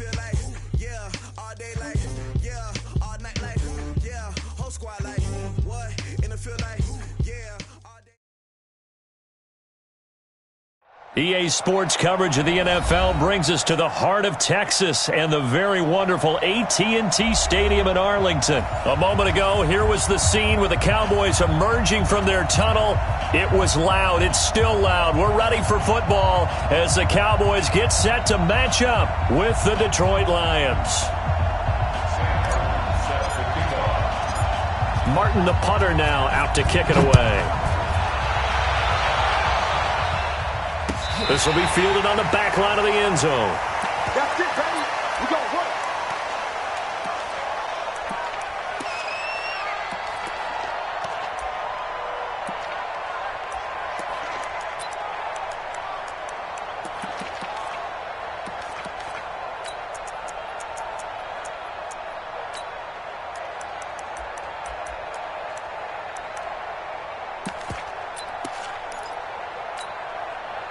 feel like, yeah, all day like, yeah, all night like, yeah, whole squad like, what? And it feel like, yeah, all day. EA Sports coverage of the NFL brings us to the heart of Texas and the very wonderful AT&T Stadium in Arlington. A moment ago, here was the scene with the Cowboys emerging from their tunnel. It was loud. It's still loud. We're ready for football as the Cowboys get set to match up with the Detroit Lions. Martin, the punter, now out to kick it away. This will be fielded on the back line of the end zone. That's it, baby. We gonna work.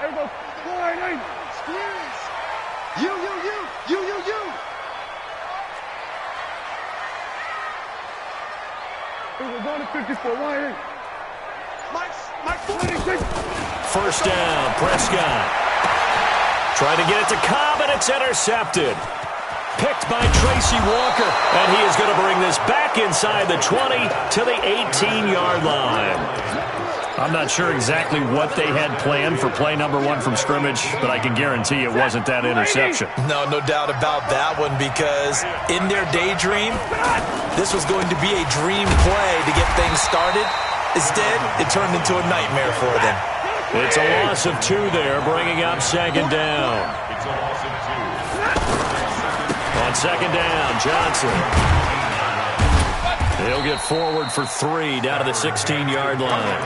There we go. Wide eight. Squeeze. You. We're going to 54. Wide eight. Mike 46. First down, Prescott. Trying to get it to Cobb, and it's intercepted. Picked by Tracy Walker, and he is going to bring this back inside the 20 to the 18-yard line. I'm not sure exactly what they had planned for play number one from scrimmage, but I can guarantee it wasn't that interception. No doubt about that one, because in their daydream, this was going to be a dream play to get things started. Instead, it turned into a nightmare for them. It's a loss of 2 there, bringing up second down. On second down, Johnson. He'll get forward for 3 down to the 16-yard line.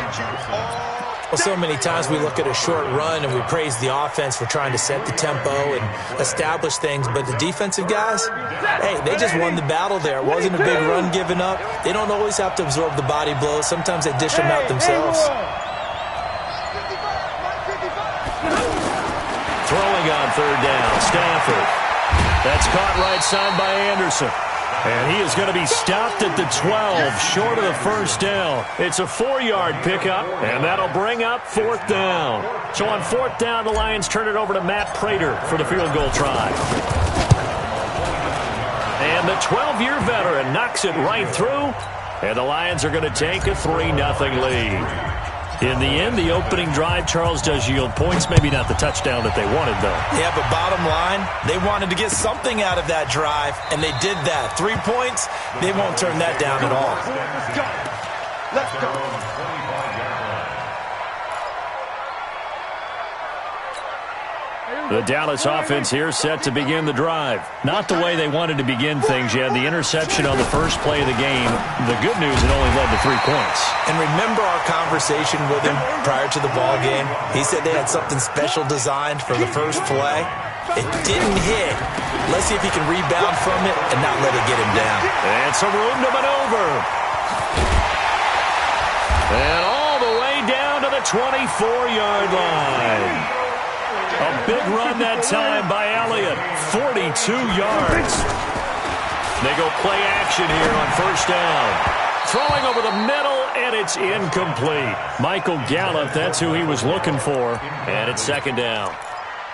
Well, so many times we look at a short run and we praise the offense for trying to set the tempo and establish things, but the defensive guys, hey, they just won the battle there. It wasn't a big run given up. They don't always have to absorb the body blows. Sometimes they dish them out themselves. Throwing on third down, Stafford. That's caught right side by Anderson. And he is going to be stopped at the 12, short of the first down. It's a 4-yard pickup, and that'll bring up fourth down. So on fourth down, the Lions turn it over to Matt Prater for the field goal try. And the 12-year veteran knocks it right through, and the Lions are going to take a 3-0 lead. In the end, the opening drive, Charles, does yield points. Maybe not the touchdown that they wanted, though. Yeah, but bottom line, they wanted to get something out of that drive, and they did that. 3 points, they won't turn that down at all. Let's go. The Dallas offense here set to begin the drive. Not the way they wanted to begin things. You had the interception on the first play of the game. The good news, it only led to 3 points. And remember our conversation with him prior to the ball game? He said they had something special designed for the first play. It didn't hit. Let's see if he can rebound from it and not let it get him down. And some room to maneuver. And all the way down to the 24-yard line. A big run that time by Elliott. 42 yards. They go play action here on first down. Throwing over the middle, and it's incomplete. Michael Gallup, that's who he was looking for. And it's second down.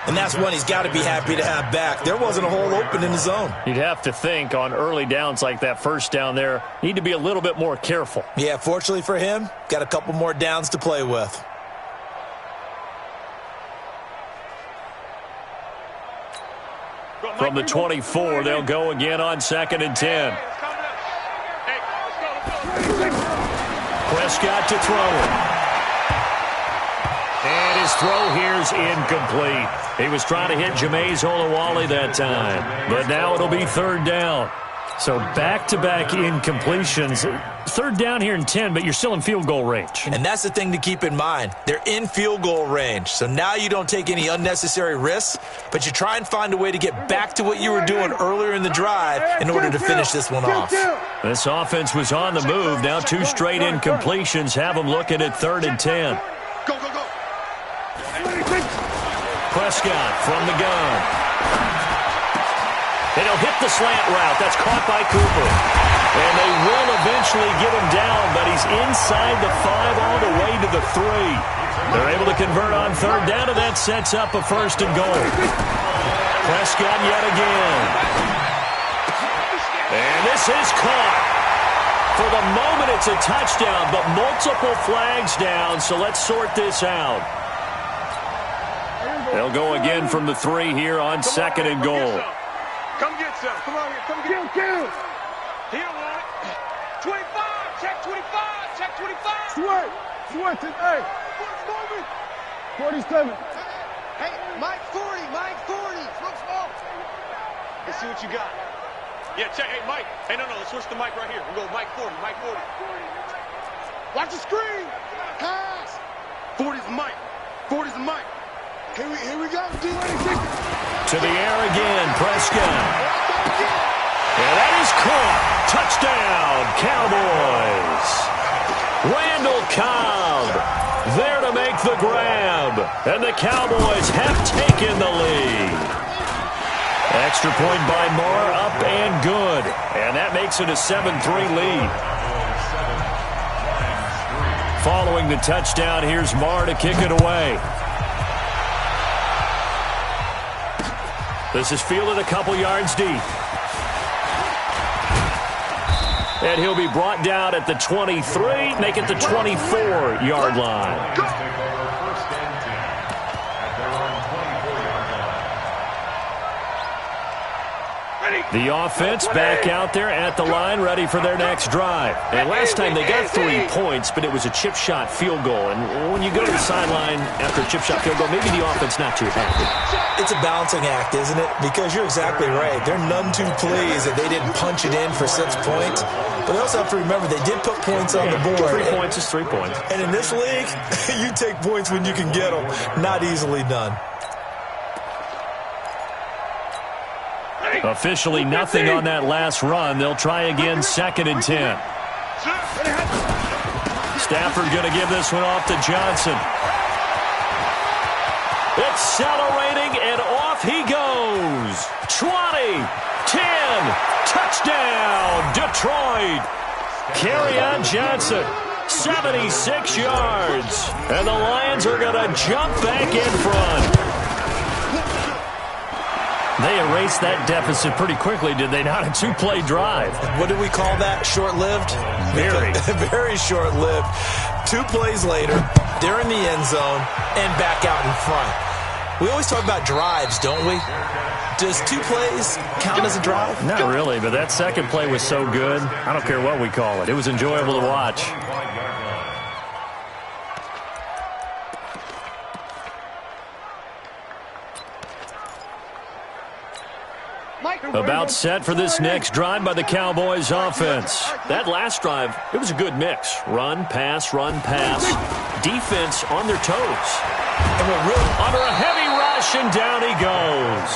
And that's one he's got to be happy to have back. There wasn't a hole open in the zone. You'd have to think on early downs like that first down there, need to be a little bit more careful. Yeah, fortunately for him, got a couple more downs to play with. From the 24, they'll go again on 2nd and 10. Prescott to throw it. And his throw here's incomplete. He was trying to hit Jameis Olawale that time. But now it'll be third down. So back-to-back incompletions. Third down here in 10, but you're still in field goal range. And that's the thing to keep in mind. They're in field goal range. So now you don't take any unnecessary risks, but you try and find a way to get back to what you were doing earlier in the drive in order to finish this one off. This offense was on the move. Now 2 straight incompletions have them looking at 3rd and 10. Go. Prescott from the gun. And he'll hit the slant route. That's caught by Cooper. And they will eventually get him down, but he's inside the 5 all the way to the 3. They're able to convert on third down, and that sets up a 1st and goal. Prescott yet again. And this is caught. For the moment, it's a touchdown, but multiple flags down, so let's sort this out. They'll go again from the 3 here on 2nd and goal. Come get some. Come on here. Come get kill. He don't want it. 25. Check 25. Check 25. Sweat. Hey. 47. Hey, Mike 40. Mike 40. Look small. Let's see what you got. Yeah, check. Hey, Mike. Hey, no. Let's switch the mic right here. We'll go Mike 40. Mike 40. Watch the screen. Pass. 40's Mike. 40's Mike. Here we go. To the air again, Prescott. And that is caught. Touchdown, Cowboys. Randall Cobb there to make the grab. And the Cowboys have taken the lead. Extra point by Moore, up and good. And that makes it a 7-3 lead. Following the touchdown, here's Moore to kick it away. This is fielded a couple yards deep. And he'll be brought down at the 23, make it the 24-yard line. The offense back out there at the line, ready for their next drive. And last time they got 3 points, but it was a chip shot field goal. And when you go to the sideline after a chip shot field goal, maybe the offense not too happy. It's a balancing act, isn't it? Because you're exactly right. They're none too pleased that they didn't punch it in for 6 points. But they also have to remember they did put points on the board. 3 points is 3 points. And in this league, you take points when you can get them. Not easily done. Officially nothing on that last run. They'll try again, 2nd and 10. Stafford going to give this one off to Johnson. Accelerating, and off he goes. 20, 10, touchdown, Detroit. Kerryon Johnson, 76 yards. And the Lions are going to jump back in front. They erased that deficit pretty quickly, did they not? A 2-play drive. What did we call that? Short-lived? Very. Very short-lived. 2 plays later, they're in the end zone and back out in front. We always talk about drives, don't we? Does 2 plays count as a drive? Not really, but that second play was so good. I don't care what we call it. It was enjoyable to watch. About set for this next drive by the Cowboys offense. That last drive, it was a good mix. Run, pass, defense on their toes. And we're really under a heavy rush, and down he goes.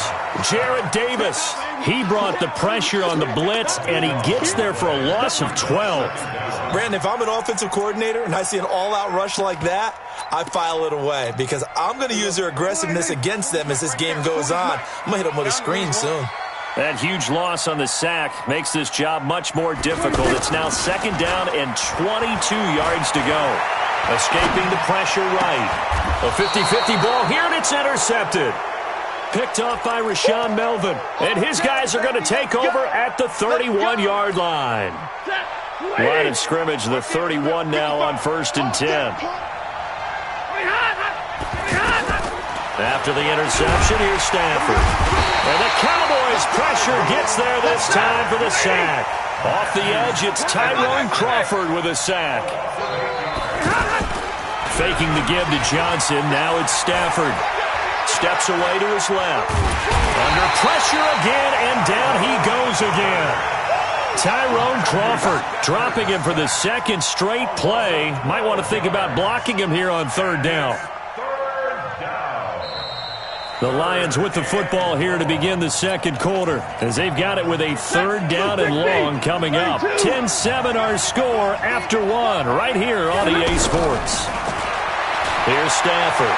Jarrett Davis, he brought the pressure on the blitz, and he gets there for a loss of 12. Brandon, if I'm an offensive coordinator and I see an all-out rush like that, I file it away because I'm going to use their aggressiveness against them as this game goes on. I'm going to hit them with a screen soon. That huge loss on the sack makes this job much more difficult. It's now 2nd down and 22 yards to go. Escaping the pressure right. A 50-50 ball here, and it's intercepted. Picked off by Rashawn Melvin. And his guys are going to take over at the 31-yard line. Line of scrimmage, the 31 now on 1st and 10. After the interception, here's Stafford. And the Cowboys pressure gets there this time for the sack. Off the edge, it's Tyrone Crawford with a sack. Faking the give to Johnson. Now it's Stafford. Steps away to his left. Under pressure again, and down he goes again. Tyrone Crawford dropping him for the 2nd straight play. Might want to think about blocking him here on 3rd down. The Lions with the football here to begin the 2nd quarter as they've got it with a 3rd down and long coming up. 10-7 our score after 1 right here on EA Sports. Here's Stafford.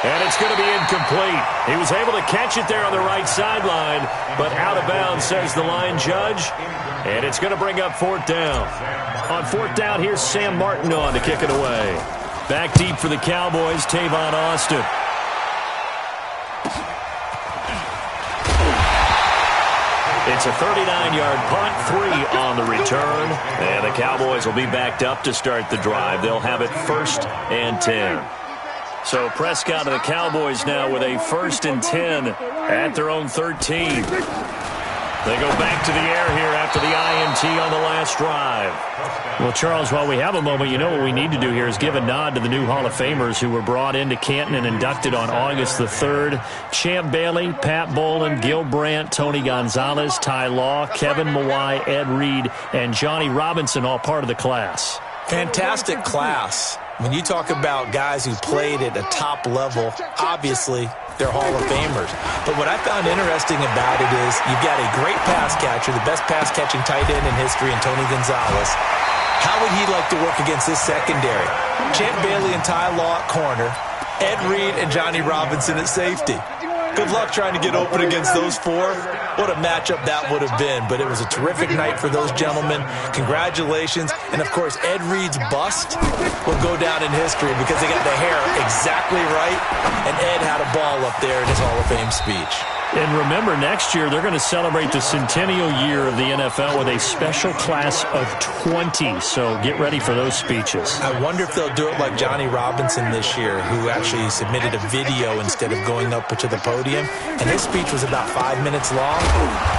And it's going to be incomplete. He was able to catch it there on the right sideline, but out of bounds, says the line judge. And it's going to bring up fourth down. On fourth down, here's Sam Martin on to kick it away. Back deep for the Cowboys, Tavon Austin. It's a 39-yard punt, 3 on the return. And the Cowboys will be backed up to start the drive. They'll have it 1st and 10. So Prescott and the Cowboys now with a 1st and 10 at their own 13. They go back to the air here after the INT on the last drive. Well, Charles, while we have a moment, you know what we need to do here is give a nod to the new Hall of Famers who were brought into Canton and inducted on August the 3rd. Champ Bailey, Pat Bolin, Gil Brandt, Tony Gonzalez, Ty Law, Kevin Mawai, Ed Reed, and Johnny Robinson, all part of the class. Fantastic class. When you talk about guys who played at a top level, obviously they're Hall of Famers. But what I found interesting about it is you've got a great pass catcher, the best pass-catching tight end in history, in Tony Gonzalez. How would he like to work against this secondary? Champ Bailey and Ty Law at corner, Ed Reed and Johnny Robinson at safety. Good luck trying to get open against those four. What a matchup that would have been. But it was a terrific night for those gentlemen. Congratulations. And, of course, Ed Reed's bust will go down in history because they got the hair exactly right. And Ed had a ball up there in his Hall of Fame speech. And remember, next year they're going to celebrate the centennial year of the NFL with a special class of 20. So get ready for those speeches. I wonder if they'll do it like Johnny Robinson this year, who actually submitted a video instead of going up to the podium. And his speech was about 5 minutes long,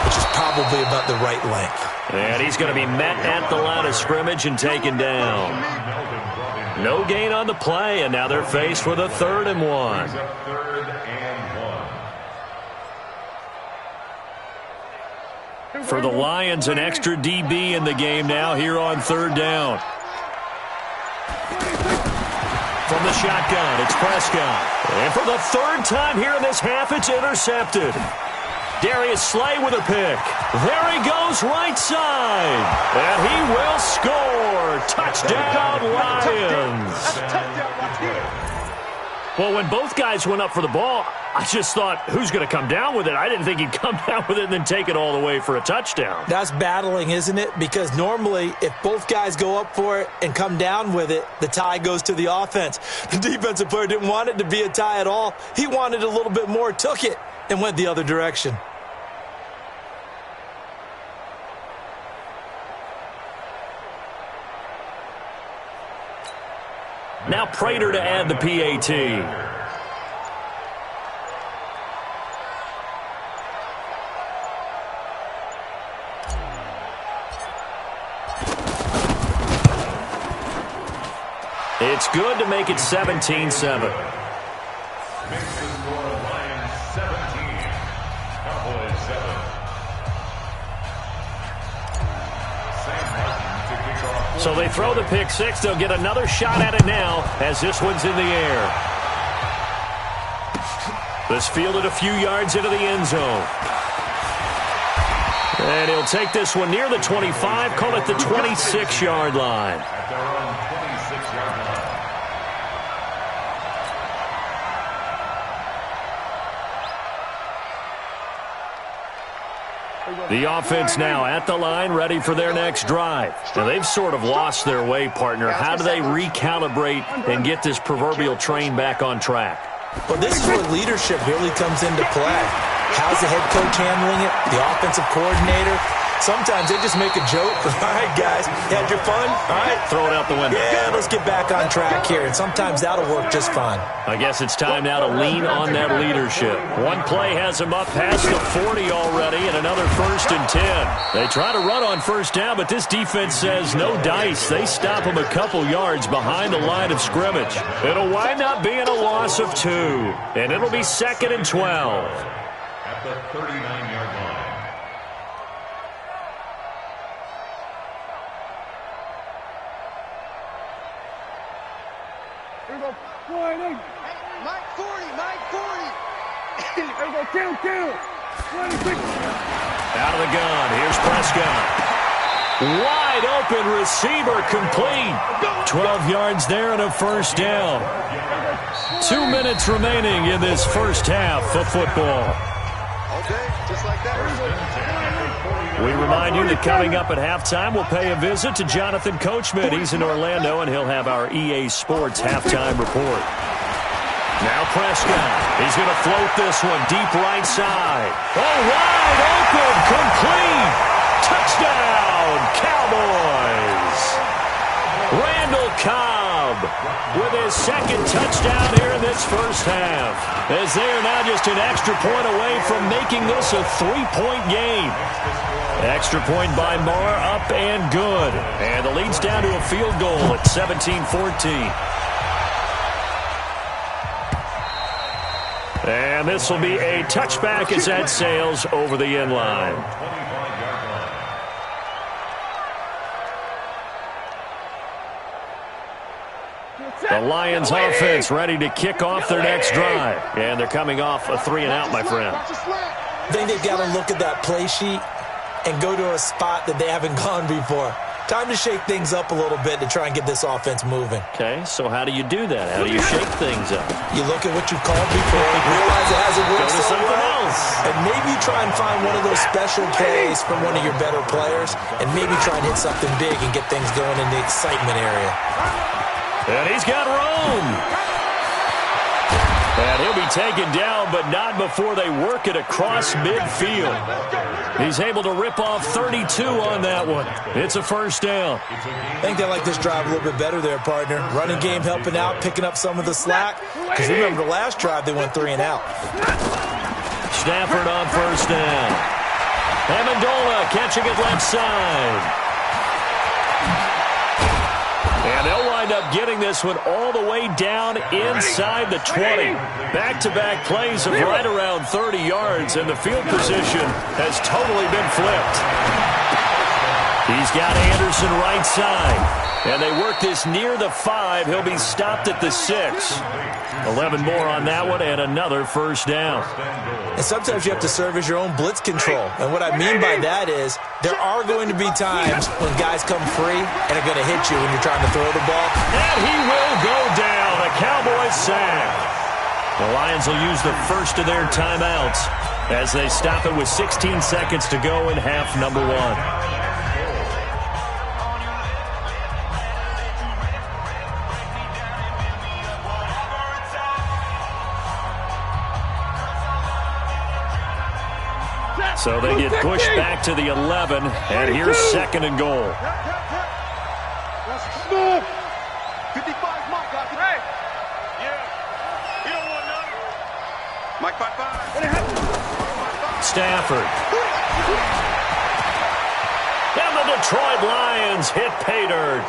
which is probably about the right length. And he's going to be met at the line of scrimmage and taken down. No gain on the play, and now they're faced with a 3rd and 1. For the Lions, an extra DB in the game now here on 3rd down. From the shotgun, it's Prescott. And for the 3rd time here in this half, it's intercepted. Darius Slay with a pick. There he goes, right side. And he will score. Touchdown, Lions. Well, when both guys went up for the ball, I just thought, who's going to come down with it? I didn't think he'd come down with it and then take it all the way for a touchdown. That's battling, isn't it? Because normally, if both guys go up for it and come down with it, the tie goes to the offense. The defensive player didn't want it to be a tie at all. He wanted a little bit more, took it, and went the other direction. Now Prater to add the PAT. It's good to make it 17-7. So they throw the pick six. They'll get another shot at it now as this one's in the air. This fielded a few yards into the end zone. And he'll take this one near the 25, call it the 26-yard line. The offense now at the line, ready for their next drive. Now, they've sort of lost their way, partner. How do they recalibrate and get this proverbial train back on track? Well, this is where leadership really comes into play. How's the head coach handling it? The offensive coordinator? Sometimes they just make a joke. All right, guys, you had your fun? All right, throw it out the window. Yeah, let's get back on track here. And sometimes that'll work just fine. I guess it's time now to lean on that leadership. One play has them up past the 40 already, and another 1st and 10. They try to run on 1st down, but this defense says no dice. They stop them a couple yards behind the line of scrimmage. It'll wind up being a loss of 2, and it'll be 2nd and 12. At the 39-yard line. Mike 40, Mike 40. There we go, count. 26. Out of the gun, here's Prescott. Wide open receiver complete. 12 yards there and a first down. 2 minutes remaining in this first half of football. Okay, just like that. We remind you that coming up at halftime, we'll pay a visit to Jonathan Coachman. He's in Orlando, and he'll have our EA Sports halftime report. Now Prescott. He's going to float this one deep right side. Oh, wide open, complete. Touchdown, Cowboys. Randall Cobb with his second touchdown here in this first half, as they are now just an extra point away from making this a 3-point game. Extra point by Marr, up and good. And the lead's down to a field goal at 17-14. And this will be a touchback as that sails over the end line. The Lions offense ready to kick off their next drive. And they're coming off a 3-and-out, my friend. I think they've got to look at that play sheet and go to a spot that they haven't gone before. Time to shake things up a little bit to try and get this offense moving. Okay, so how do you do that? How do you shake things up? You look at what you called before, realize it hasn't worked so well, and maybe try and find one of those special plays from one of your better players, and maybe try and hit something big and get things going in the excitement area. And he's got room. And he'll be taken down, but not before they work it across midfield. He's able to rip off 32 on that one. It's a first down. I think they like this drive a little bit better there, partner. Running game helping out, picking up some of the slack. Because remember, the last drive they went 3-and-out. Stafford on first down. Amendola catching it left side. And they'll wind up getting this one all the way down inside the 20. Back-to-back plays of right around 30 yards, and the field position has totally been flipped. He's got Anderson right side, and they work this near the 5. He'll be stopped at the 6. 11 more on that one, and another first down. And sometimes you have to serve as your own blitz control. And what I mean by that is there are going to be times when guys come free and are going to hit you when you're trying to throw the ball. And he will go down. A Cowboys sack. The Lions will use the first of their timeouts as they stop it with 16 seconds to go in half number 1. So they get pushed back to the 11, and here's second and goal. 55, Mike. Hey. Yeah. You don't want none. Mike 5-5. Stafford. And the Detroit Lions hit pay dirt.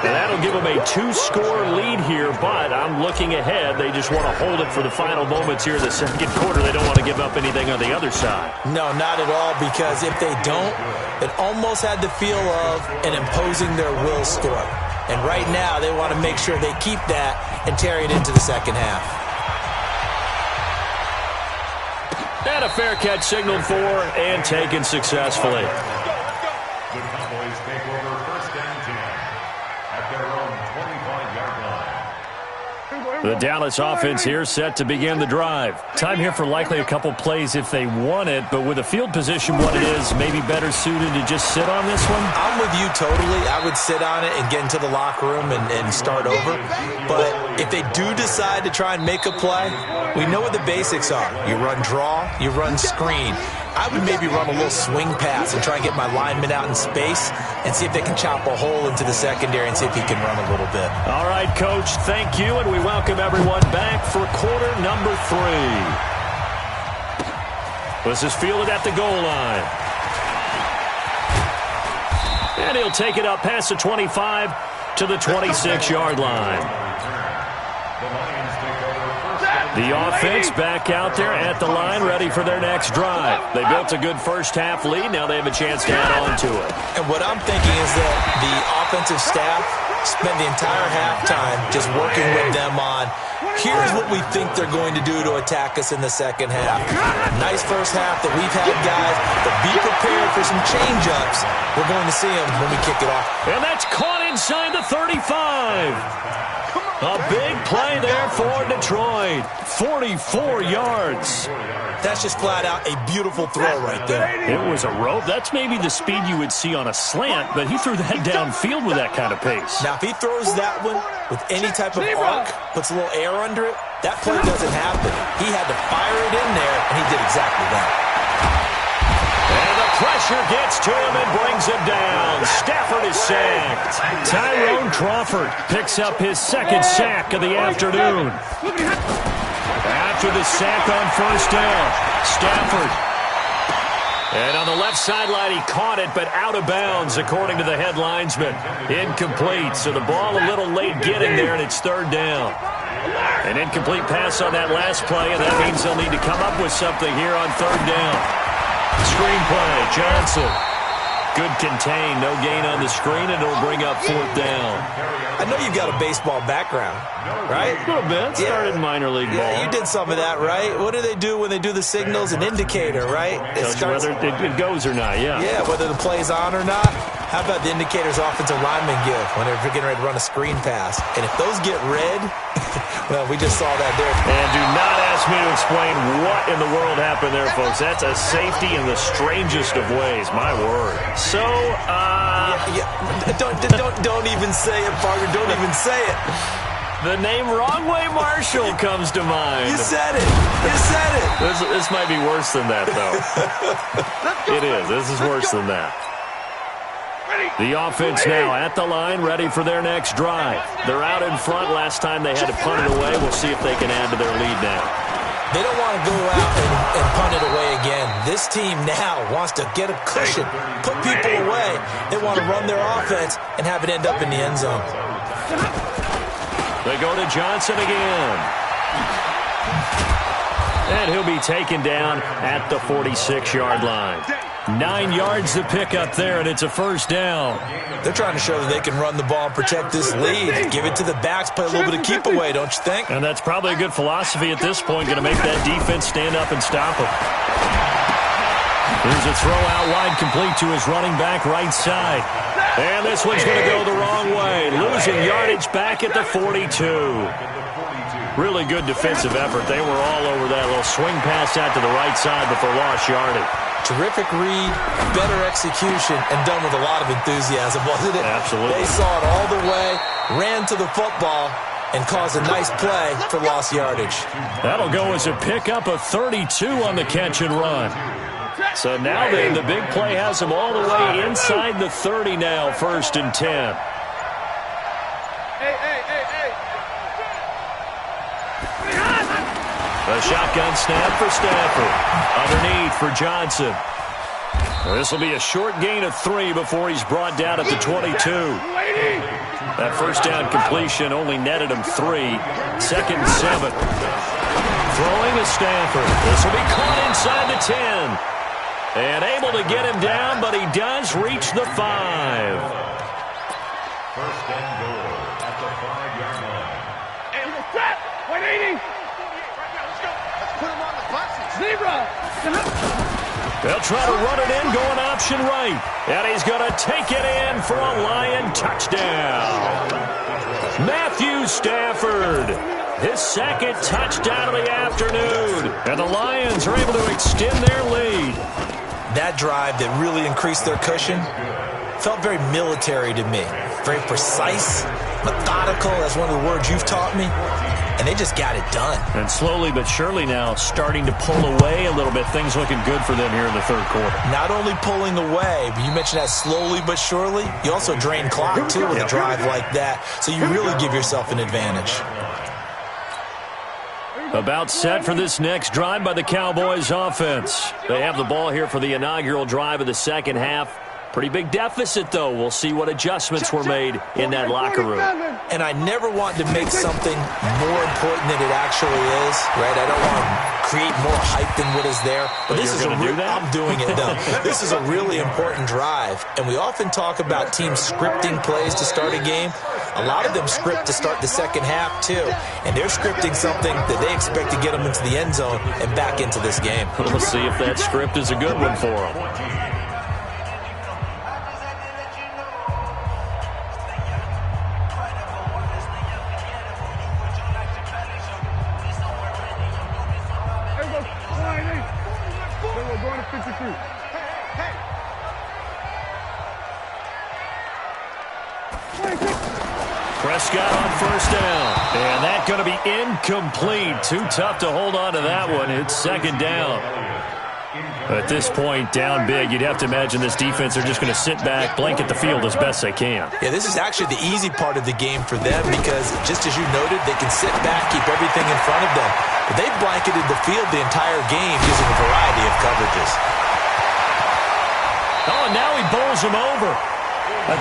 And that'll give them a 2-score lead here, but I'm looking ahead. They just want to hold it for the final moments here in the second quarter. They don't want to give up anything on the other side. No, not at all, because if they don't, it almost had the feel of an imposing their will score. And right now, they want to make sure they keep that and carry it into the second half. And a fair catch signaled for and taken successfully. The Cowboys take over first and 10 at their own 25-yard line. The Dallas offense here set to begin the drive. Time here for likely a couple plays if they want it, but with the field position what it is, maybe better suited to just sit on this one? I'm with you totally. I would sit on it and get into the locker room and start over. But if they do decide to try and make a play, we know what the basics are. You run draw, you run screen. I would maybe run a little swing pass and try and get my lineman out in space and see if they can chop a hole into the secondary and see if he can run a little bit. All right, Coach, thank you, and we welcome everyone back for quarter number 3. This is fielded at the goal line. And he'll take it up past the 25 to the 26-yard line. The offense back out there at the line, ready for their next drive. They built a good first-half lead. Now they have a chance to add on to it. And what I'm thinking is that the offensive staff spent the entire halftime just working with them on, here's what we think they're going to do to attack us in the second half. Nice first half that we've had, guys, but be prepared prepared for some change-ups. We're going to see him when we kick it off. And that's caught inside the 35. A big play there for Detroit. 44 yards. That's just flat out a beautiful throw right there. It was a rope. That's maybe the speed you would see on a slant, but he threw that downfield with that kind of pace. Now, if he throws that one with any type of arc, puts a little air under it, that play doesn't happen. He had to fire it in there, and he did exactly that. And the pressure gets to him and brings him down. Stafford is sacked. Tyrone Crawford picks up his second sack of the afternoon. After the sack on first down, Stafford. And on the left sideline, he caught it, but out of bounds, according to the head linesman. Incomplete, so the ball a little late getting there, and it's third down. An incomplete pass on that last play, and that means they'll need to come up with something here on third down. Screen play, Johnson. Good contain, no gain on the screen, and it'll bring up fourth down. I know you've got a baseball background, right? A little bit. Started minor league ball. Yeah, you did some of that, right? What do they do when they do the signals? An indicator, right? Tells you whether it goes or not, yeah. Yeah, whether the play's on or not. How about the indicators offensive linemen give when they're getting ready to run a screen pass? And if those get red, well, we just saw that there. And do not ask me to explain what in the world happened there, folks. That's a safety in the strangest of ways, my word. So, Don't even say it, Parker. Don't even say it. The name Wrong Way Marshall comes to mind. You said it. You said it. This might be worse than that, though. It is. This is worse than that. The offense now at the line, ready for their next drive. They're out in front. Last time they had to punt it away. We'll see if they can add to their lead now. They don't want to go out and punt it away again. This team now wants to get a cushion, put people away. They want to run their offense and have it end up in the end zone. They go to Johnson again. And he'll be taken down at the 46-yard line. 9 yards to pick up there, and it's a first down. They're trying to show that they can run the ball and protect this lead. Give it to the backs, play a little bit of keep away, don't you think? And that's probably a good philosophy at this point, going to make that defense stand up and stop them. Here's a throw out wide, complete to his running back right side. And this one's going to go the wrong way, losing yardage back at the 42. Really good defensive effort. They were all over that little swing pass out to the right side before lost yardage. Terrific read, better execution, and done with a lot of enthusiasm, wasn't it? Absolutely. They saw it all the way, ran to the football, and caused a nice play for lost yardage. That'll go as a pickup of 32 on the catch and run. So now then, the big play has them all the way inside the 30 now, first and 10. A shotgun snap for Stafford. Underneath for Johnson. This will be a short gain of 3 before he's brought down at the 22. That first down completion only netted him 3. Second and 7. Throwing to Stafford. This will be caught inside the 10. And able to get him down, but he does reach the 5. First and goal at the 5-yard line. Hey, we're set. 180. Put him on the buses. Zebra. They'll try to run it in, going option right. And he's going to take it in for a Lion touchdown. Matthew Stafford, his second touchdown of the afternoon. And the Lions are able to extend their lead. That drive that really increased their cushion felt very military to me. Very precise, methodical, that's one of the words you've taught me. And they just got it done. And slowly but surely now starting to pull away a little bit. Things looking good for them here in the third quarter. Not only pulling away, but you mentioned that slowly but surely. You also drain clock, too, with a drive like that. So you really give yourself an advantage. About set for this next drive by the Cowboys offense. They have the ball here for the inaugural drive of the second half. Pretty big deficit, though. We'll see what adjustments were made in that locker room. And I never want to make something more important than it actually is, right? I don't want to create more hype than what is there. But this is I'm doing it, though. This is a really important drive. And we often talk about teams scripting plays to start a game. A lot of them script to start the second half, too. And they're scripting something that they expect to get them into the end zone and back into this game. We'll see if that script is a good one for them. Prescott on first down. And that's going to be incomplete. Too tough to hold on to that one. It's second down. At this point, down big, you'd have to imagine this defense are just going to sit back, blanket the field as best they can. Yeah, this is actually the easy part of the game for them because, just as you noted, they can sit back, keep everything in front of them. But they've blanketed the field the entire game using a variety of coverages. Oh, and now he bowls him over.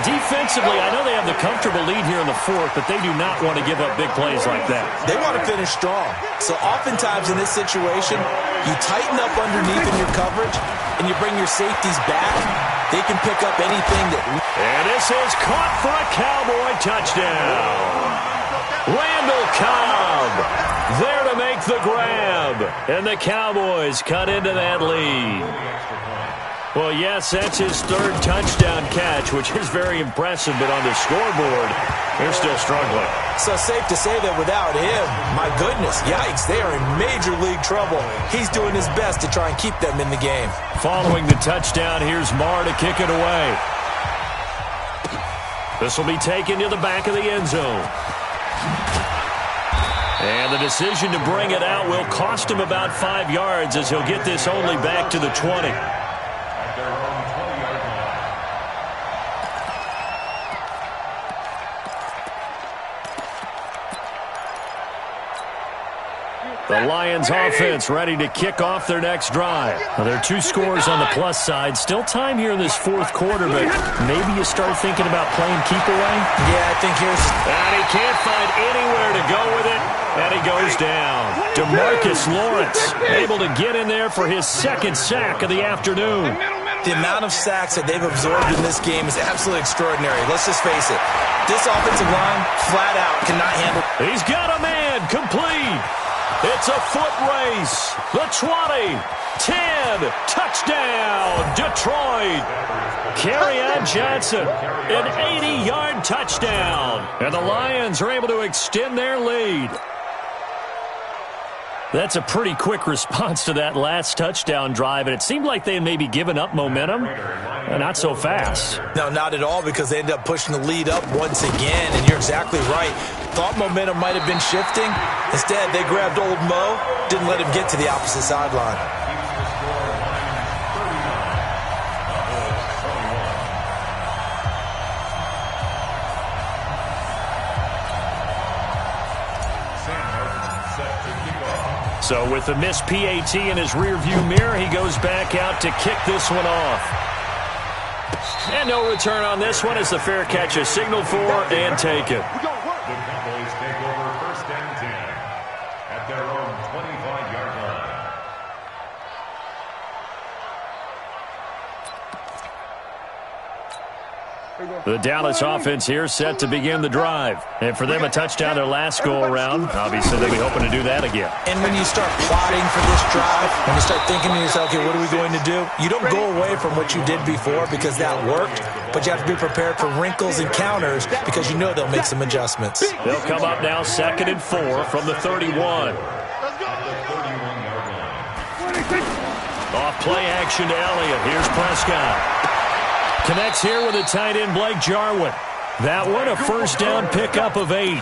Defensively, I know they have the comfortable lead here in the fourth, but they do not want to give up big plays like that. They want to finish strong. So oftentimes in this situation, you tighten up underneath in your coverage, and you bring your safeties back. They can pick up anything that... And this is caught for a Cowboy touchdown. Randall Cobb there to make the grab. And the Cowboys cut into that lead. Well, yes, that's his third touchdown catch, which is very impressive, but on the scoreboard, they're still struggling. So safe to say that without him, my goodness, yikes, they are in major league trouble. He's doing his best to try and keep them in the game. Following the touchdown, here's Marr to kick it away. This will be taken to the back of the end zone. And the decision to bring it out will cost him about 5 yards as he'll get this only back to the 20. The Lions offense ready to kick off their next drive. Now, there are 2 scores on the plus side. Still time here in this fourth quarter, but maybe you start thinking about playing keep away? Yeah, I think here's... And he can't find anywhere to go with it, and he goes down. DeMarcus Lawrence able to get in there for his second sack of the afternoon. The amount of sacks that they've absorbed in this game is absolutely extraordinary. Let's just face it. This offensive line, flat out, cannot handle... He's got a man, complete. It's a foot race. The 20, 10, touchdown, Detroit. Kerryon Johnson, an 80-yard touchdown. And the Lions are able to extend their lead. That's a pretty quick response to that last touchdown drive, and it seemed like they had maybe given up momentum. Not so fast. No, not at all, because they ended up pushing the lead up once again, and you're exactly right. Thought momentum might have been shifting. Instead, they grabbed old Mo, didn't let him get to the opposite sideline. So with the missed PAT in his rearview mirror, he goes back out to kick this one off. And no return on this one as the fair catch is signaled for and taken. The Cowboys take over first and 10 at their own 25-yard line. The Dallas offense here set to begin the drive. And for them, a touchdown their last go-around. Obviously, they'll be hoping to do that again. And when you start plotting for this drive, when you start thinking to yourself, okay, what are we going to do? You don't go away from what you did before because that worked, but you have to be prepared for wrinkles and counters because you know they'll make some adjustments. They'll come up now 2nd and 4 from the 31. Off play action to Elliott. Here's Prescott. Connects here with a tight end, Blake Jarwin. That one, a first down pickup of 8.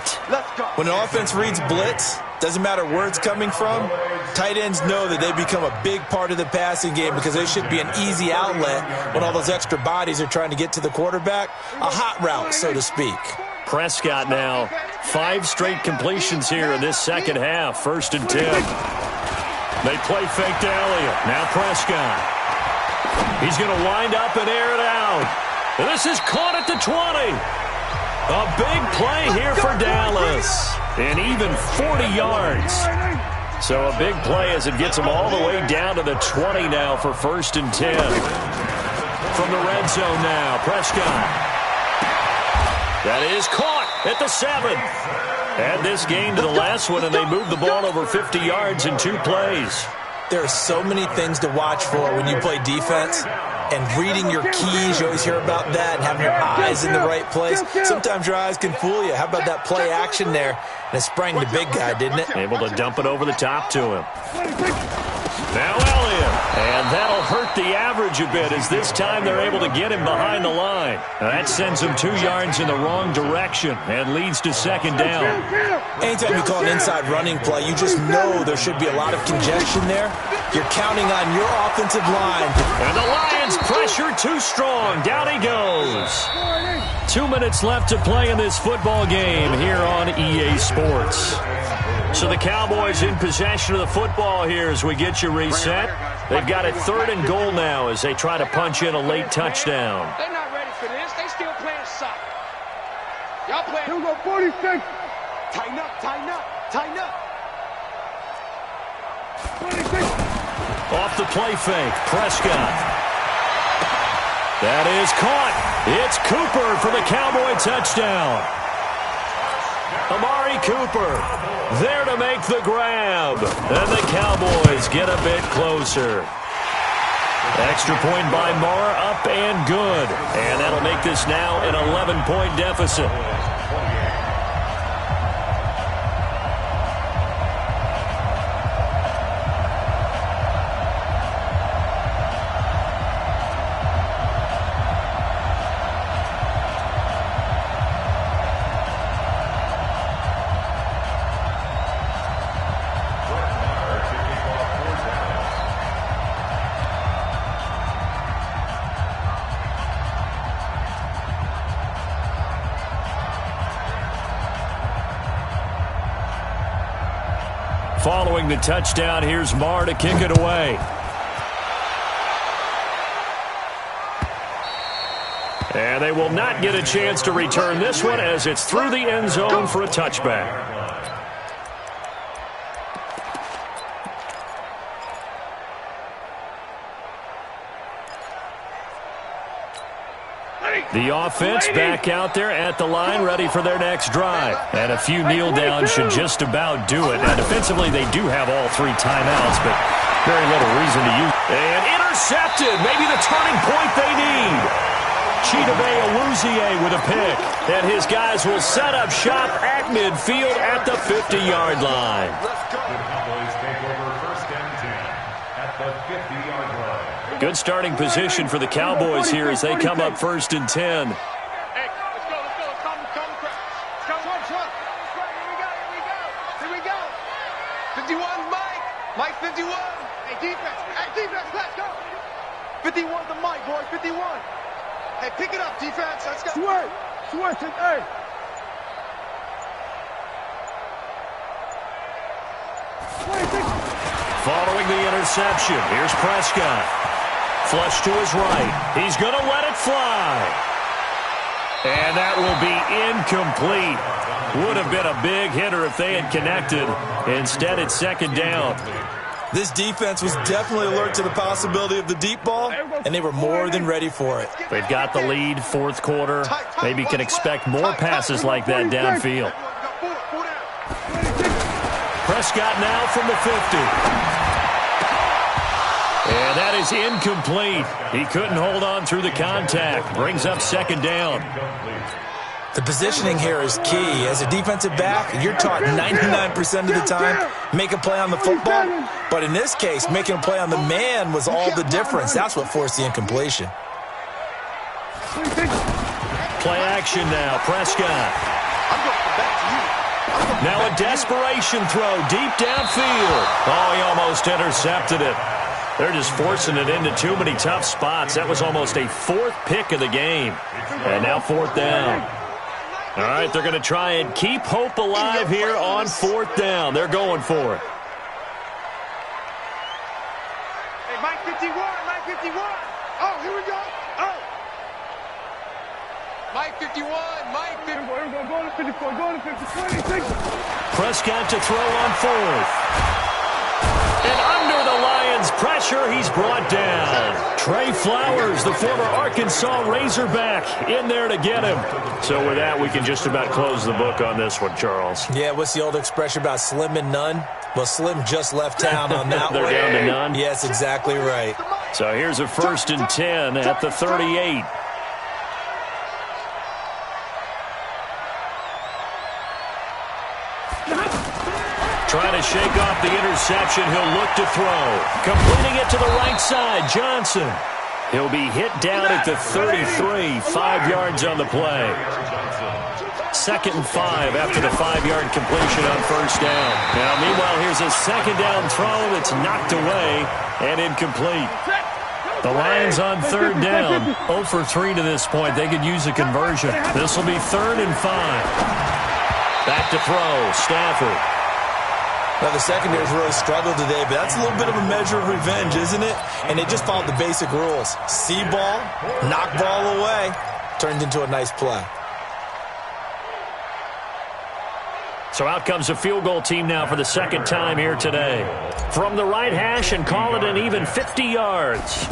When an offense reads blitz, doesn't matter where it's coming from, tight ends know that they become a big part of the passing game because they should be an easy outlet when all those extra bodies are trying to get to the quarterback. A hot route, so to speak. Prescott now, 5 straight completions here in this second half, 1st and 10. They play fake to Elliott. Now Prescott. He's going to wind up and air it out. This is caught at the 20. A big play here for Dallas. And even 40 yards. So a big play as it gets them all the way down to the 20 now for 1st and 10. From the red zone now, Prescott. That is caught at the 7. Add this game to the last one, and they move the ball over 50 yards in 2 plays. There are so many things to watch for when you play defense. And reading your keys, you always hear about that, and having your eyes in the right place. Sometimes your eyes can fool you. How about that play action there? And it sprang the big guy, didn't it? Able to dump it over the top to him. Now Elliott. And that'll hurt the average a bit as this time they're able to get him behind the line. Now that sends him 2 yards in the wrong direction and leads to second down. Anytime you call an inside running play, you just know there should be a lot of congestion there. You're counting on your offensive line. And the Lions pressure too strong. Down he goes. 2 minutes left to play in this football game here on EA Sports. So the Cowboys in possession of the football here as we get you reset. They've got it 3rd and goal now as they try to punch in a late touchdown. They're not ready for this. They still playing soccer. Y'all playing. Here we go, 46. Tighten up, tighten up, tighten up. 26. Off the play fake, Prescott. That is caught. It's Cooper for the Cowboy touchdown. Amari Cooper there to make the grab. And the Cowboys get a bit closer. Extra point by Marr, up and good. And that'll make this now an 11-point deficit. Following the touchdown, here's Marr to kick it away. And they will not get a chance to return this one as it's through the end zone for a touchback. The offense back out there at the line, ready for their next drive. And a few kneel downs should just about do it. Now, defensively, they do have all 3 timeouts, but very little reason to use. And intercepted, maybe the turning point they need. Chidobe Awuzie with a pick. And his guys will set up shop at midfield at the 50-yard line. Cowboys take over 1st and 10 at the 50-yard line. Good starting position for the Cowboys here as they come up 1st and 10. Hey, let's go, let's go. Come, Here we go. 51, Mike. Mike, 51. Hey, defense, let's go. 51 to Mike, boy, 51. Hey, pick it up, defense, let's go. Switch it, hey. Following the interception, here's Prescott. Flush to his right. He's going to let it fly. And that will be incomplete. Would have been a big hitter if they had connected. Instead, it's 2nd down. This defense was definitely alert to the possibility of the deep ball, and they were more than ready for it. They've got the lead, 4th quarter. Maybe can expect more passes like that downfield. Prescott now from the 50. And that is incomplete. He couldn't hold on through the contact. Brings up 2nd down. The positioning here is key. As a defensive back, you're taught 99% of the time, make a play on the football. But in this case, making a play on the man was all the difference. That's what forced the incompletion. Play action now, Prescott. Now a desperation throw deep downfield. Oh, he almost intercepted it. They're just forcing it into too many tough spots. That was almost a 4th pick of the game. And now 4th down. All right, they're going to try and keep hope alive here on 4th down. They're going for it. Hey, Mike 51. Oh, here we go. Oh. Mike 51. Go to 54, go to 50, 26. Prescott to throw on 4th. And under the Lions' pressure, he's brought down. Trey Flowers, the former Arkansas Razorback, in there to get him. So with that, we can just about close the book on this one, Charles. Yeah, what's the old expression about slim and none? Well, Slim just left town on that They're one. down to none? Yes, exactly right. So here's a 1st and 10 at the 38. Trying to shake off the interception. He'll look to throw. Completing it to the right side. Johnson. He'll be hit down at the 33. 5 yards on the play. 2nd and 5 after the 5-yard completion on first down. Now, meanwhile, here's a second down throw that's knocked away and incomplete. The Lions on third down. 0 for 3 to this point. They could use a conversion. This will be 3rd and 5. Back to throw. Stafford. Now, the secondary's really struggled today, but that's a little bit of a measure of revenge, isn't it? And they just followed the basic rules. See ball, knock ball away. Turned into a nice play. So out comes a field goal team now for the second time here today. From the right hash and call it an even 50 yards.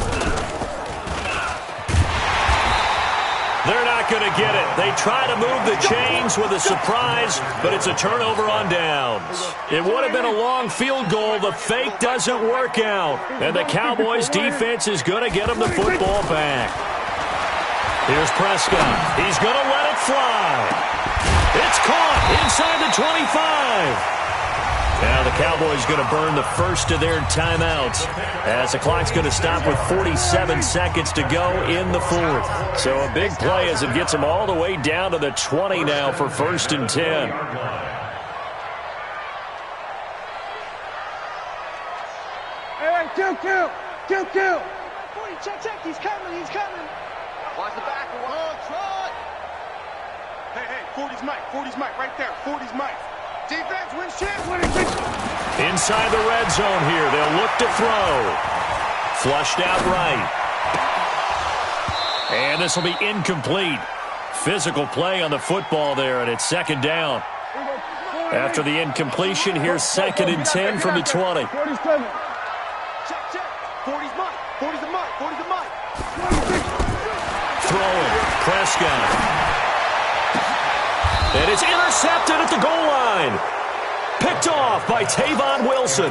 They're not going to get it. They try to move the chains with a surprise, but it's a turnover on downs. It would have been a long field goal. The fake doesn't work out. And the Cowboys' defense is going to get them the football back. Here's Prescott. He's going to let it fly. It's caught inside the 25. Now the Cowboys going to burn the first of their timeouts as the clock's going to stop with 47 seconds to go in the 4th. So a big play as it gets them all the way down to the 20 now for 1st and 10. Hey, kill. Check, he's coming. Watch the back. Hey, 40's Mike, right there. 40's Mike. Defense wins chance. Inside the red zone here. They'll look to throw. Flushed out right. And this will be incomplete. Physical play on the football there, and it's second down. After the incompletion, here's 2nd and 10 from the 20. 40's coming. Check. 40's Mike. 40's the Mike. Throwing. Prescott. And it's intercepted at the goal line. Picked off by Tavon Wilson.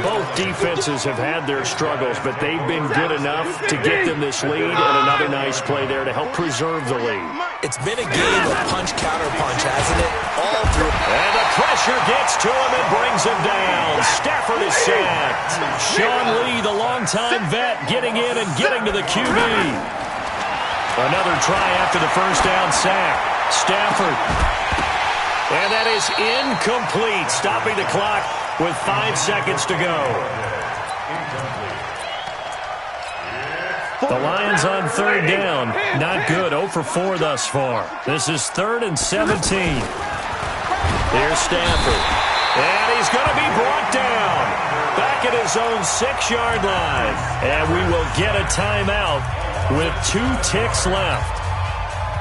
Both defenses have had their struggles, but they've been good enough to get them this lead, and another nice play there to help preserve the lead. It's been a game of punch-counter-punch, hasn't it? All through. And the pressure gets to him and brings him down. Stafford is sacked. Sean Lee, the longtime vet, getting in and getting to the QB. Another try after the first down sack. Stafford. And that is incomplete, stopping the clock with 5 seconds to go. The Lions on third down. Not good. 0 for 4 thus far. This is 3rd and 17. Here's Stafford. And he's going to be brought down. Back at his own 6-yard line. And we will get a timeout with 2 ticks left.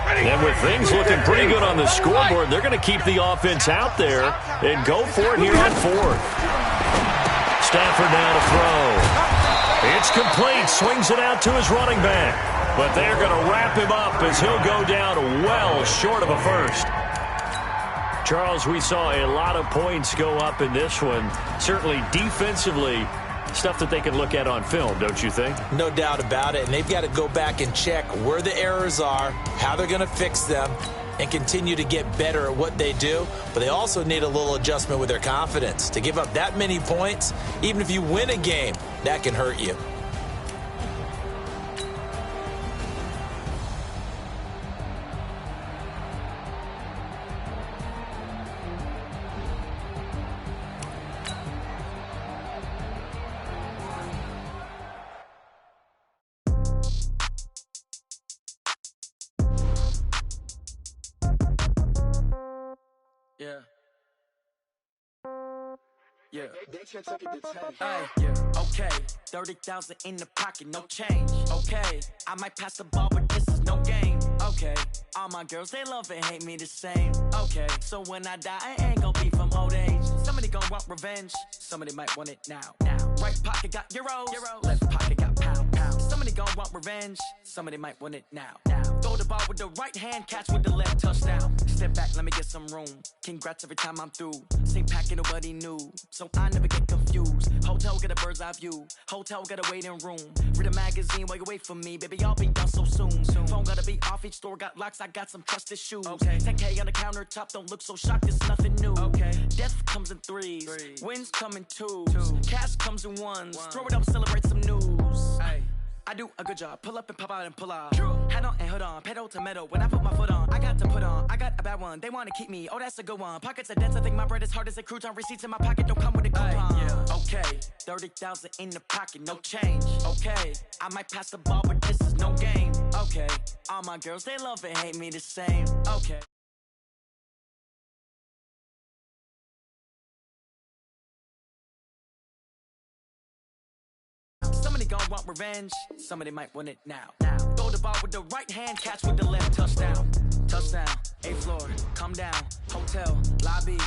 And with things looking pretty good on the scoreboard, they're going to keep the offense out there and go for it here on 4th. Stafford now to throw. It's complete. Swings it out to his running back. But they're going to wrap him up as he'll go down well short of a first. Charles, we saw a lot of points go up in this one. Certainly defensively, stuff that they can look at on film, don't you think? No doubt about it. And they've got to go back and check where the errors are, how they're going to fix them, and continue to get better at what they do. But they also need a little adjustment with their confidence. To give up that many points, even if you win a game, that can hurt you. Yeah. Yeah. Okay. 30,000 in the pocket, no change. Okay. I might pass the ball, but this is no game. Okay. All my girls, they love and hate me the same. Okay. So when I die, I ain't gonna be from old age. Somebody gonna want revenge. Somebody might want it now. Right pocket got euros. Left pocket got pound. Somebody gonna want revenge. Somebody might want it now. Throw the the ball with the right hand, catch with the left, touchdown. Step back, let me get some room. Congrats every time I'm through. Same packet, nobody knew, so I never get confused. Hotel get a bird's eye view. Hotel get a waiting room. Read a magazine while you wait for me, baby. I'll be done so soon. Phone gotta be off. Each store got locks. I got some trusted shoes. Okay. 10K on the countertop. Don't look so shocked. It's nothing new. Okay. Death comes in threes. Wins come in twos. Cash comes in ones. Throw it up, celebrate some news. Hey. I do a good job. Pull up and pop out and pull out. Hat on and hood on. Pedal to metal. When I put my foot on, I got to put on. I got a bad one. They want to keep me. Oh, that's a good one. Pockets are dense. I think my bread is hard as a crouton. Receipts in my pocket don't come with a coupon. Yeah. Okay. 30,000 in the pocket. No change. Okay. I might pass the ball, but this is no game. Okay. All my girls, they love and hate me the same. Okay. Somebody gon' want revenge, somebody might want it now. Throw the ball with the right hand, catch with the left, touchdown. Touchdown, 8th floor, come down, hotel, lobby.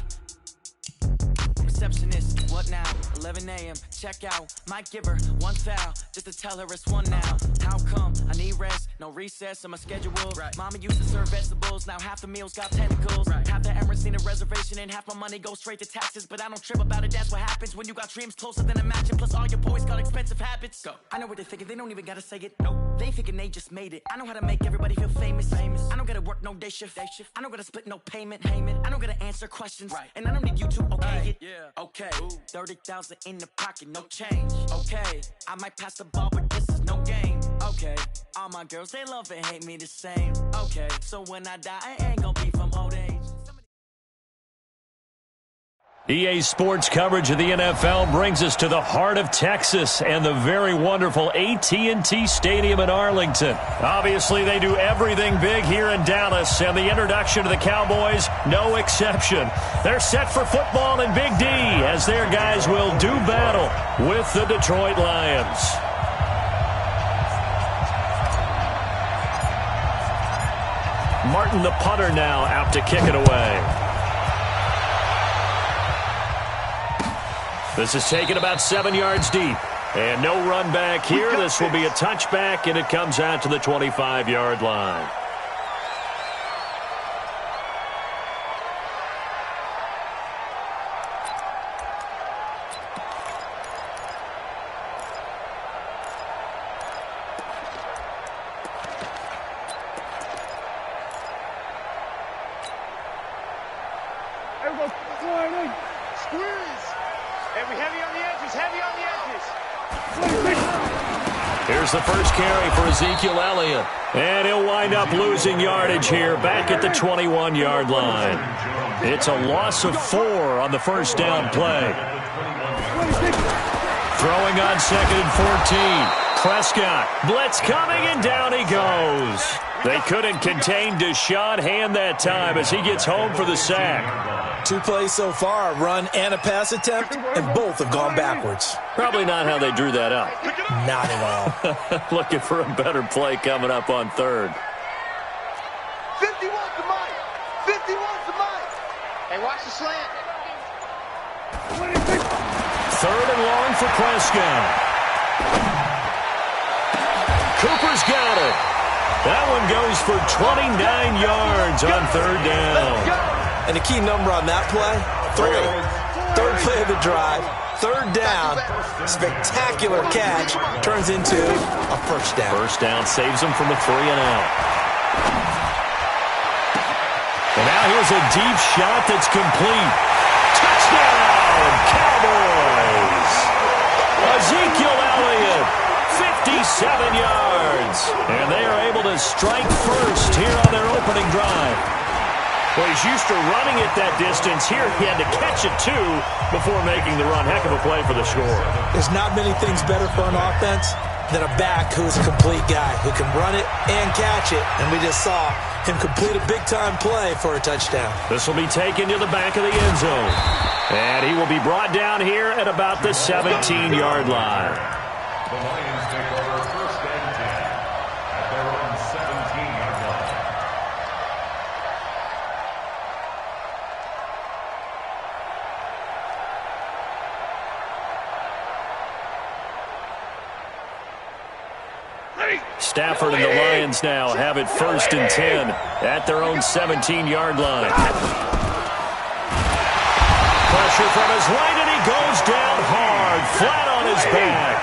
Receptionist, what now? 11 a.m., check out, might give her one foul, just to tell her it's one now. How come? I need rest, no recess in my schedule. Right. Mama used to serve vegetables, now half the meals got tentacles. Right. Half the Emirates need a reservation and half my money goes straight to taxes. But I don't trip about it, that's what happens when you got dreams closer than a matching. Plus all your boys got expensive habits. Go. I know what they're thinking, they don't even gotta say it. Nope. They thinking they just made it. I know how to make everybody feel famous. I don't gotta work no day shift. I don't gotta split no payment. I don't gotta answer questions. Right. And I don't need you to okay it. Yeah. Okay. 30,000 in the pocket, no change. Okay. I might pass the ball, but this is no game. Okay. All my girls, they love and hate me the same. Okay. So when I die, I ain't gonna be from old age. EA Sports coverage of the NFL brings us to the heart of Texas and the very wonderful AT&T Stadium in Arlington. Obviously, they do everything big here in Dallas, and the introduction to the Cowboys, no exception. They're set for football in Big D as their guys will do battle with the Detroit Lions. Martin, the punter, now out to kick it away. This is taken about 7 yards deep. And no run back here. This will be a touchback, and it comes out to the 25-yard line. Here's the first carry for Ezekiel Elliott. And he'll wind up losing yardage here back at the 21-yard line. It's a loss of 4 on the first down play. Throwing on 2nd and 14. Prescott, blitz coming, and down he goes. They couldn't contain Deshaun Hand that time as he gets home for the sack. 2 plays so far, a run and a pass attempt, and both have gone backwards. Probably not how they drew that up. Not at all. Looking for a better play coming up on 3rd. 51 to Mike. 51 to Mike. Hey, watch the slant. 3rd and long for Prescott. Cooper's got it. That one goes for 29 yards on 3rd down. And the key number on that play, 3. 3rd play of the drive, 3rd down, spectacular catch, turns into a first down. First down saves them from a 3-and-out. And now here's a deep shot that's complete. Touchdown, Cowboys! Ezekiel Elliott, 57 yards. And they are able to strike first here on their opening drive. Well, he's used to running it that distance. Here he had to catch it, too, before making the run. Heck of a play for the score. There's not many things better for an offense than a back who's a complete guy, who can run it and catch it. And we just saw him complete a big-time play for a touchdown. This will be taken to the back of the end zone. And he will be brought down here at about the 17-yard line. The Lions take over 1st and 10 at their own 17-yard line. Stafford and the Lions now have it 1st and 10 at their own 17-yard line. Pressure from his right, and he goes down hard, flat on his back.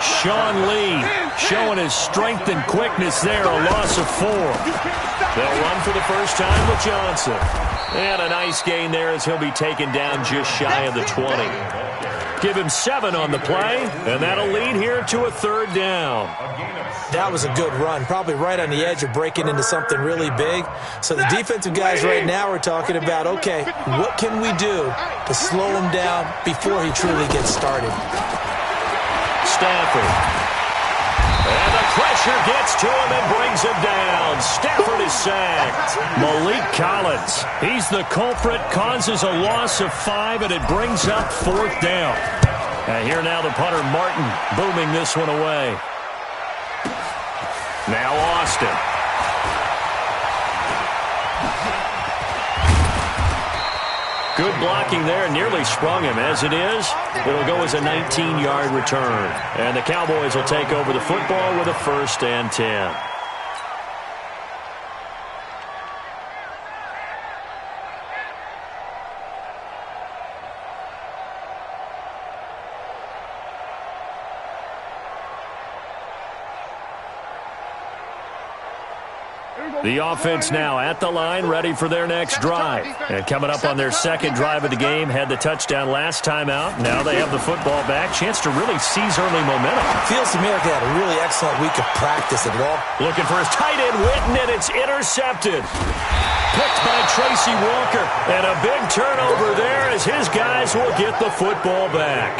Sean Lee showing his strength and quickness there, a loss of 4. They'll run for the first time with Johnson. And a nice gain there as he'll be taken down just shy of the 20. Give him 7 on the play, and that'll lead here to a 3rd down. That was a good run, probably right on the edge of breaking into something really big. So the defensive guys right now are talking about, okay, what can we do to slow him down before he truly gets started? Stafford. And the pressure gets to him and brings him down. Stafford is sacked. Malik Collins, he's the culprit, causes a loss of 5, and it brings up 4th down. And here now the punter, Martin, booming this one away. Now Austin. Good blocking there, nearly sprung him. As it is, it'll go as a 19-yard return. And the Cowboys will take over the football with a 1st and 10. The offense now at the line, ready for their next drive. And coming up on their 2nd drive of the game, had the touchdown last time out. Now they have the football back. Chance to really seize early momentum. Feels to me like they had a really excellent week of practice at all. Looking for his tight end, Witten, and it's intercepted. Picked by Tracy Walker. And a big turnover there as his guys will get the football back.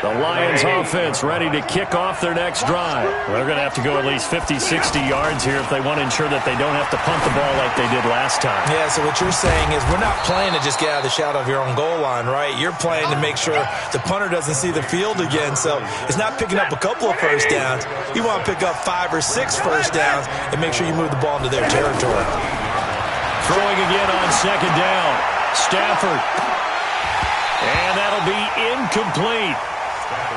The Lions offense ready to kick off their next drive. Well, they're going to have to go at least 50, 60 yards here if they want to ensure that they don't have to punt the ball like they did last time. Yeah, so what you're saying is we're not playing to just get out of the shadow of your own goal line, right? You're playing to make sure the punter doesn't see the field again. So it's not picking up a couple of first downs. You want to pick up 5 or 6 first downs and make sure you move the ball into their territory. Throwing again on 2nd down. Stafford. And that'll be incomplete.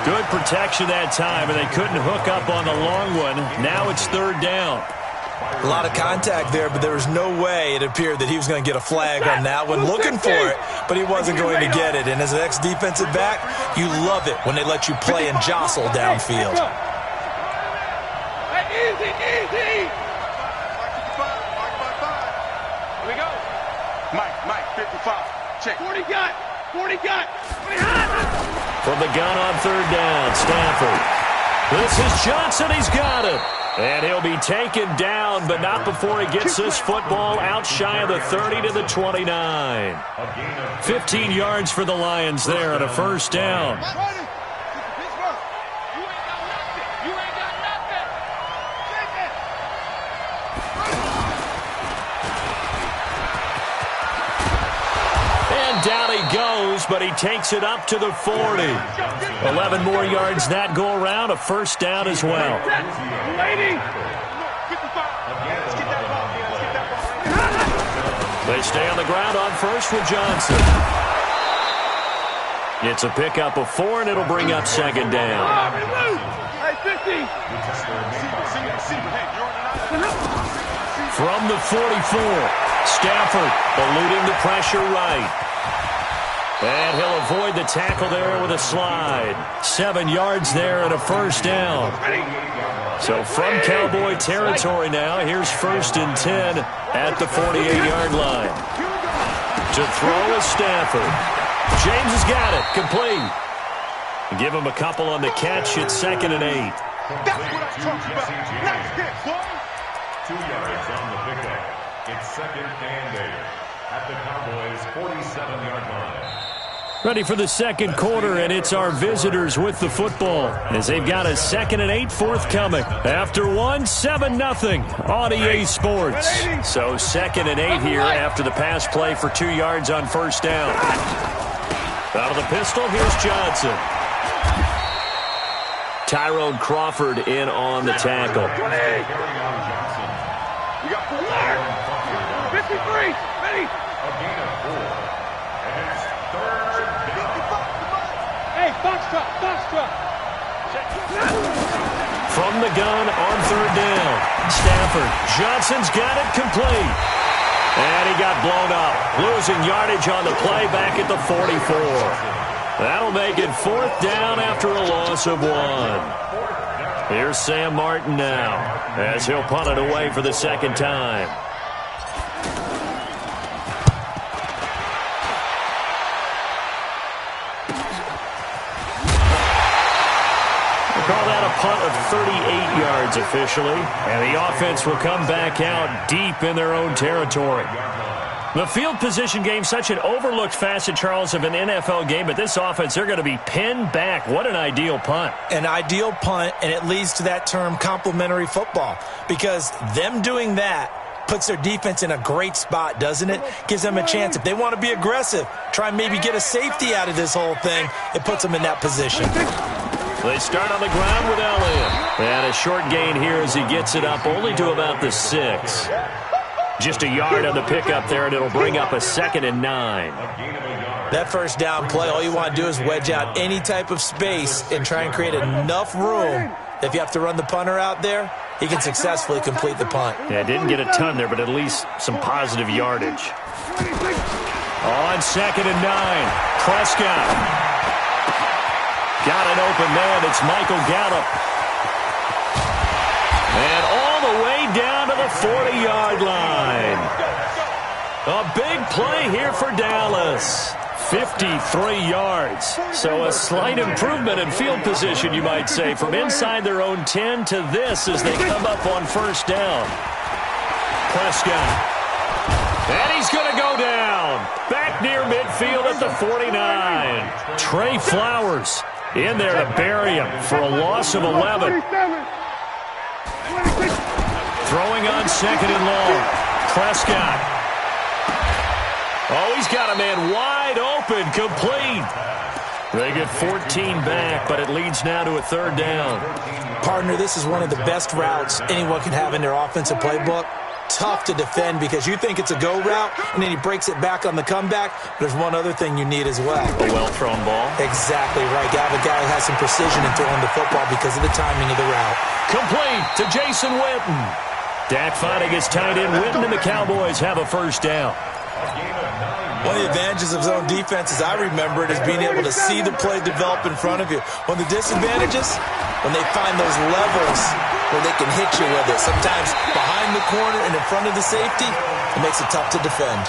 Good protection that time, and they couldn't hook up on the long one. Now it's 3rd down. A lot of contact there, but there was no way it appeared that he was going to get a flag on that one. Looking for it, but he wasn't going to get it. And as an ex-defensive back, you love it when they let you play and jostle downfield. Easy, easy. Here we go. Mike, 55. Check. 40 got. 40 got. From the gun on 3rd down, Stafford. This is Johnson. He's got it. And he'll be taken down, but not before he gets this football out shy of the 30 to the 29. 15 yards for the Lions there and a 1st down. Down he goes, but he takes it up to the 40. 11 more yards that go around, a 1st down as well. They stay on the ground on 1st with Johnson. It's a pickup of 4, and it'll bring up 2nd down. From the 44, Stafford eluding the pressure right. And he'll avoid the tackle there with a slide. 7 yards there and a 1st down. So from Cowboy territory now, here's 1st and 10 at the 48-yard line. To throw is Stafford. James has got it. Complete. Give him a couple on the catch. It's 2nd and 8. That's what I'm talking about. Nice hit, boy. 2 yards on the pickup. It's 2nd and 8 at the Cowboys' 47-yard line. Ready for the 2nd quarter, and it's our visitors with the football as they've got a 2nd and 8 forthcoming. After 7-0 on EA Sports. So 2nd and 8 here after the pass play for 2 yards on 1st down. Out of the pistol, here's Johnson. Tyrone Crawford in on the tackle. You got 4. 53. Ready. A gain of 4. And it's 3rd down. Hey, box truck. from the gun on third down. Stafford. Johnson's got it complete. And he got blown up. Losing yardage on the play back at the 44. That'll make it 4th down after a loss of 1. Here's Sam Martin now as he'll punt it away for the second time. Call that a punt of 38 yards officially. And the offense will come back out deep in their own territory. The field position game, such an overlooked facet, Charles, of an NFL game. But this offense, they're going to be pinned back. What an ideal punt. An ideal punt, and it leads to that term complementary football. Because them doing that puts their defense in a great spot, doesn't it? Gives them a chance. If they want to be aggressive, try and maybe get a safety out of this whole thing, it puts them in that position. They start on the ground with Elliott. And a short gain here as he gets it up only to about the 6. Just a yard on the pickup there, and it'll bring up a 2nd and 9. That first down play, all you want to do is wedge out any type of space and try and create enough room. If you have to run the punter out there, he can successfully complete the punt. Yeah, didn't get a ton there, but at least some positive yardage. On 2nd and 9, Prescott. Got an open man. It's Michael Gallup. And all the way down to the 40-yard line. A big play here for Dallas. 53 yards. So a slight improvement in field position, you might say, from inside their own 10 to this as they come up on first down. Prescott. And he's going to go down. Back near midfield at the 49. Trey Flowers in there to bury him for a loss of 11. Throwing on 2nd and long. Prescott. Oh, he's got a man wide open, complete. They get 14 back, but it leads now to a 3rd down. Partner, this is one of the best routes anyone can have in their offensive playbook. Tough to defend because you think it's a go route, and then he breaks it back on the comeback. There's one other thing you need as well. A well-thrown ball. Exactly right. You have a guy who has some precision in throwing the football because of the timing of the route. Complete to Jason Witten. Dak finding his tight end. Witten and the Cowboys have a first down. One of the advantages of zone defense, as I remember it, is being able to see the play develop in front of you. One of the disadvantages, when they find those levels where they can hit you with it. Sometimes behind the corner and in front of the safety, it makes it tough to defend.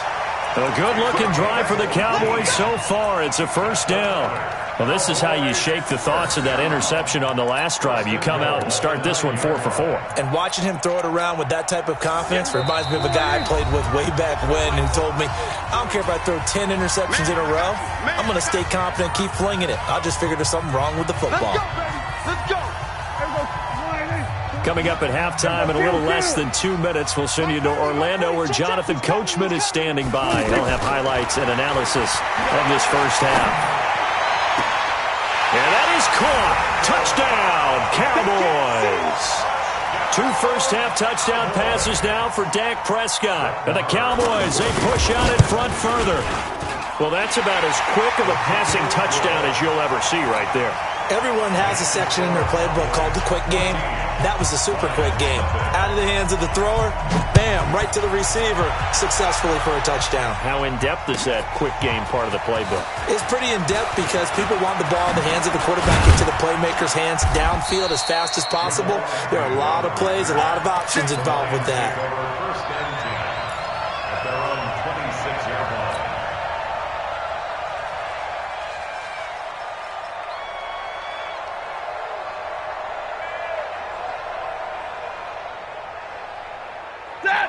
A good-looking drive for the Cowboys so far. It's a first down. Well, this is how you shake the thoughts of that interception on the last drive. You come out and start this one 4 for 4. And watching him throw it around with that type of confidence reminds me of a guy I played with way back when who told me, I don't care if I throw 10 interceptions in a row. I'm going to stay confident, keep flinging it. I'll just figure there's something wrong with the football. Let's go. Coming up at halftime in a little less than 2 minutes, we'll send you to Orlando where Jonathan Coachman is standing by. He'll have highlights and analysis of this first half. And that is caught. Touchdown, Cowboys. 2 first-half touchdown passes now for Dak Prescott. And the Cowboys, they push out in front further. Well, that's about as quick of a passing touchdown as you'll ever see right there. Everyone has a section in their playbook called the quick game. That was a super quick game. Out of the hands of the thrower, bam, right to the receiver, successfully for a touchdown. How in-depth is that quick game part of the playbook? It's pretty in-depth because people want the ball in the hands of the quarterback into the playmaker's hands downfield as fast as possible. There are a lot of plays, a lot of options involved with that. First and 10 at their own 26-yard line.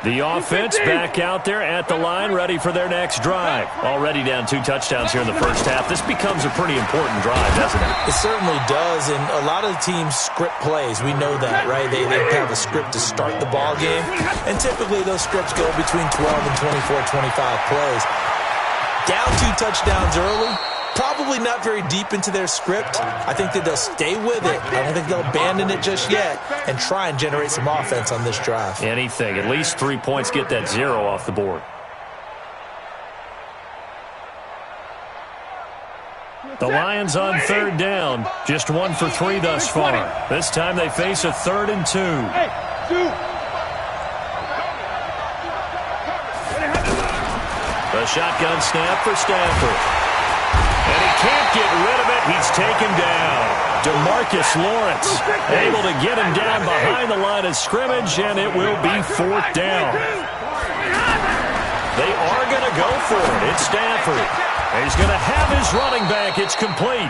The offense back out there at the line, ready for their next drive. Already down 2 touchdowns here in the first half. This becomes a pretty important drive, doesn't it? It certainly does, and a lot of the teams script plays. We know that, right? They have a script to start the ball game, and typically those scripts go between 12 and 24, 25 plays. Down 2 touchdowns early, probably not very deep into their script. I think that they'll stay with it. I don't think they'll abandon it just yet and try and generate some offense on this drive. Anything. At least 3 points, get that 0 off the board. The Lions on third down. Just 1 for 3 thus far. This time they face a 3rd and 2. The shotgun snap for Stafford. And he can't get rid of it. He's taken down. DeMarcus Lawrence able to get him down behind the line of scrimmage, and it will be 4th down. They are going to go for it. It's Stafford. He's going to have his running back. It's complete.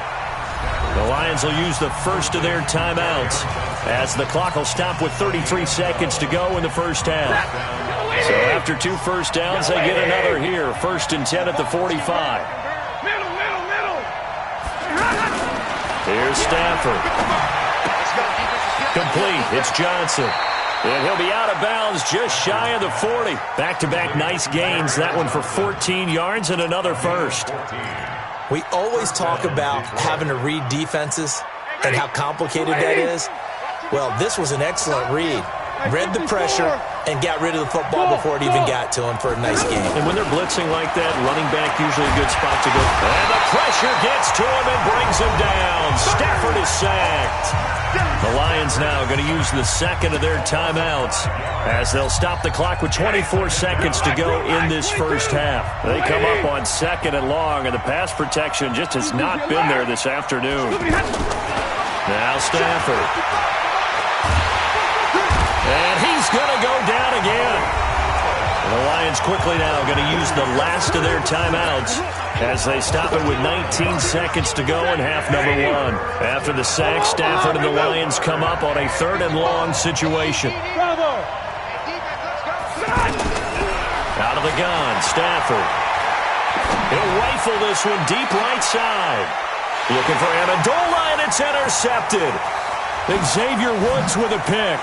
The Lions will use the first of their timeouts as the clock will stop with 33 seconds to go in the first half. So after 2 first downs, they get another here. 1st and 10 at the 45. Here's Stafford. Complete. It's Johnson. And he'll be out of bounds just shy of the 40. Back-to-back nice gains. That one for 14 yards and another first. We always talk about having to read defenses and how complicated that is. Well, this was an excellent read. Read the pressure and got rid of the football before it even got to him for a nice game. And when they're blitzing like that, running back usually a good spot to go. And the pressure gets to him and brings him down. Stafford is sacked. The Lions now going to use the second of their timeouts as they'll stop the clock with 24 seconds to go in this first half. They come up on 2nd and long, and the pass protection just has not been there this afternoon. Now Stafford. And he's going to go down again. The Lions quickly now going to use the last of their timeouts as they stop it with 19 seconds to go in half number 1. After the sack, Stafford and the Lions come up on a 3rd and long situation. Out of the gun, Stafford. He'll rifle this one deep right side. Looking for Amendola, and it's intercepted. Xavier Woods with a pick.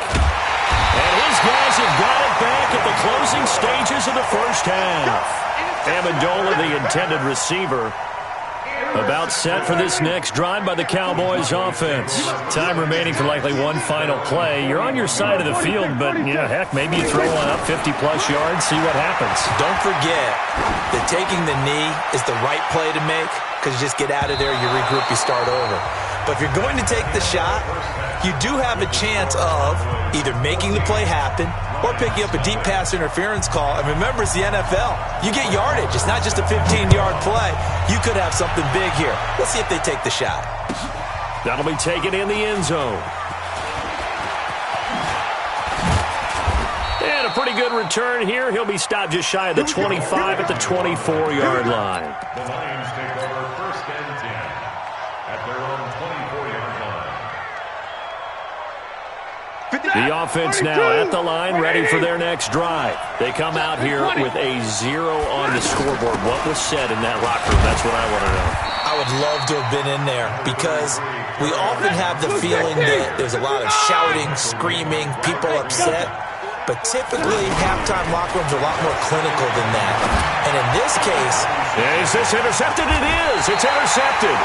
And his guys have got it back at the closing stages of the first half. Amendola, the intended receiver, about set for this next drive by the Cowboys offense. Time remaining for likely one final play. You're on your side of the field, but, heck, maybe you throw one up 50-plus yards, see what happens. Don't forget that taking the knee is the right play to make because you just get out of there, you regroup, you start over. But if you're going to take the shot, you do have a chance of either making the play happen or picking up a deep pass interference call. And remember, it's the NFL. You get yardage. It's not just a 15-yard play. You could have something big here. Let's see if they take the shot. That'll be taken in the end zone. And a pretty good return here. He'll be stopped just shy of the 25 at the 24-yard line. The Lions take over 1st and 10 at their own 24-yard line. The offense now at the line, ready for their next drive. They come out here with a 0 on the scoreboard. What was said in that locker room? That's what I want to know. I would love to have been in there because we often have the feeling that there's a lot of shouting, screaming, people upset. But typically, halftime locker rooms are a lot more clinical than that. And in this case... Is this intercepted? It is. It's intercepted.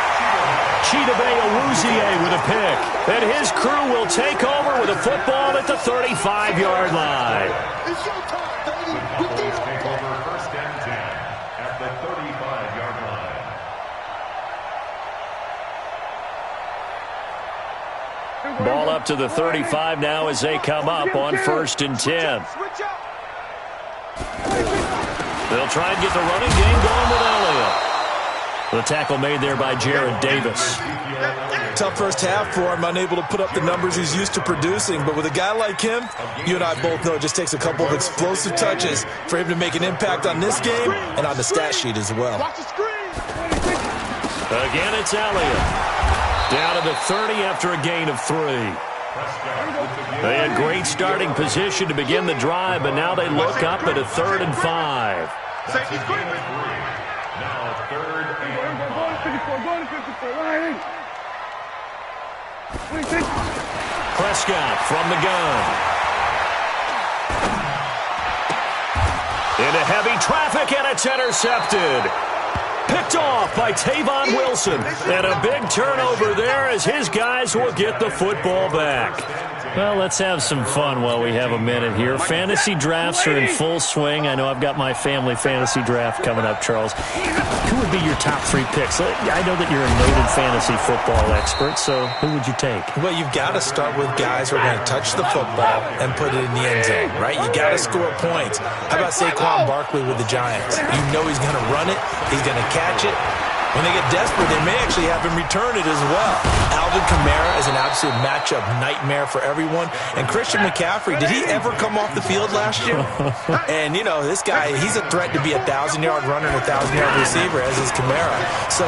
Chidobe Awuzie with a pick. And his crew will take over with a football at the 35-yard line. The Cowboys take over 1st and 10 at the 35-yard line. Ball up to the 35 now as they come up on 1st and 10. They'll try and get the running game going with Elliott. The tackle made there by Jared Davis. Tough first half for him, unable to put up the numbers he's used to producing. But with a guy like him, you and I both know it just takes a couple of explosive touches for him to make an impact on this game and on the stat sheet as well. Again, it's Elliott. Down to the 30 after a gain of 3. They had great starting position to begin the drive, but now they look up at a 3rd and 5. Now 3rd and 5. Prescott from the gun. Into heavy traffic, and it's intercepted. Picked off by Tavon Wilson. And a big turnover there as his guys will get the football back. Well, let's have some fun while we have a minute here. Fantasy drafts are in full swing. I know I've got my family fantasy draft coming up, Charles. Who would be your top 3 picks? I know that you're a noted fantasy football expert, so who would you take? Well, you've got to start with guys who are going to touch the football and put it in the end zone, right? You got to score points. How about Saquon Barkley with the Giants? You know he's going to run it. He's going to catch it. When they get desperate, they may actually have him return it as well. Alvin Kamara is an absolute matchup nightmare for everyone. And Christian McCaffrey, did he ever come off the field last year? And, you know, this guy, he's a threat to be a 1,000-yard runner and a 1,000-yard receiver, as is Kamara. So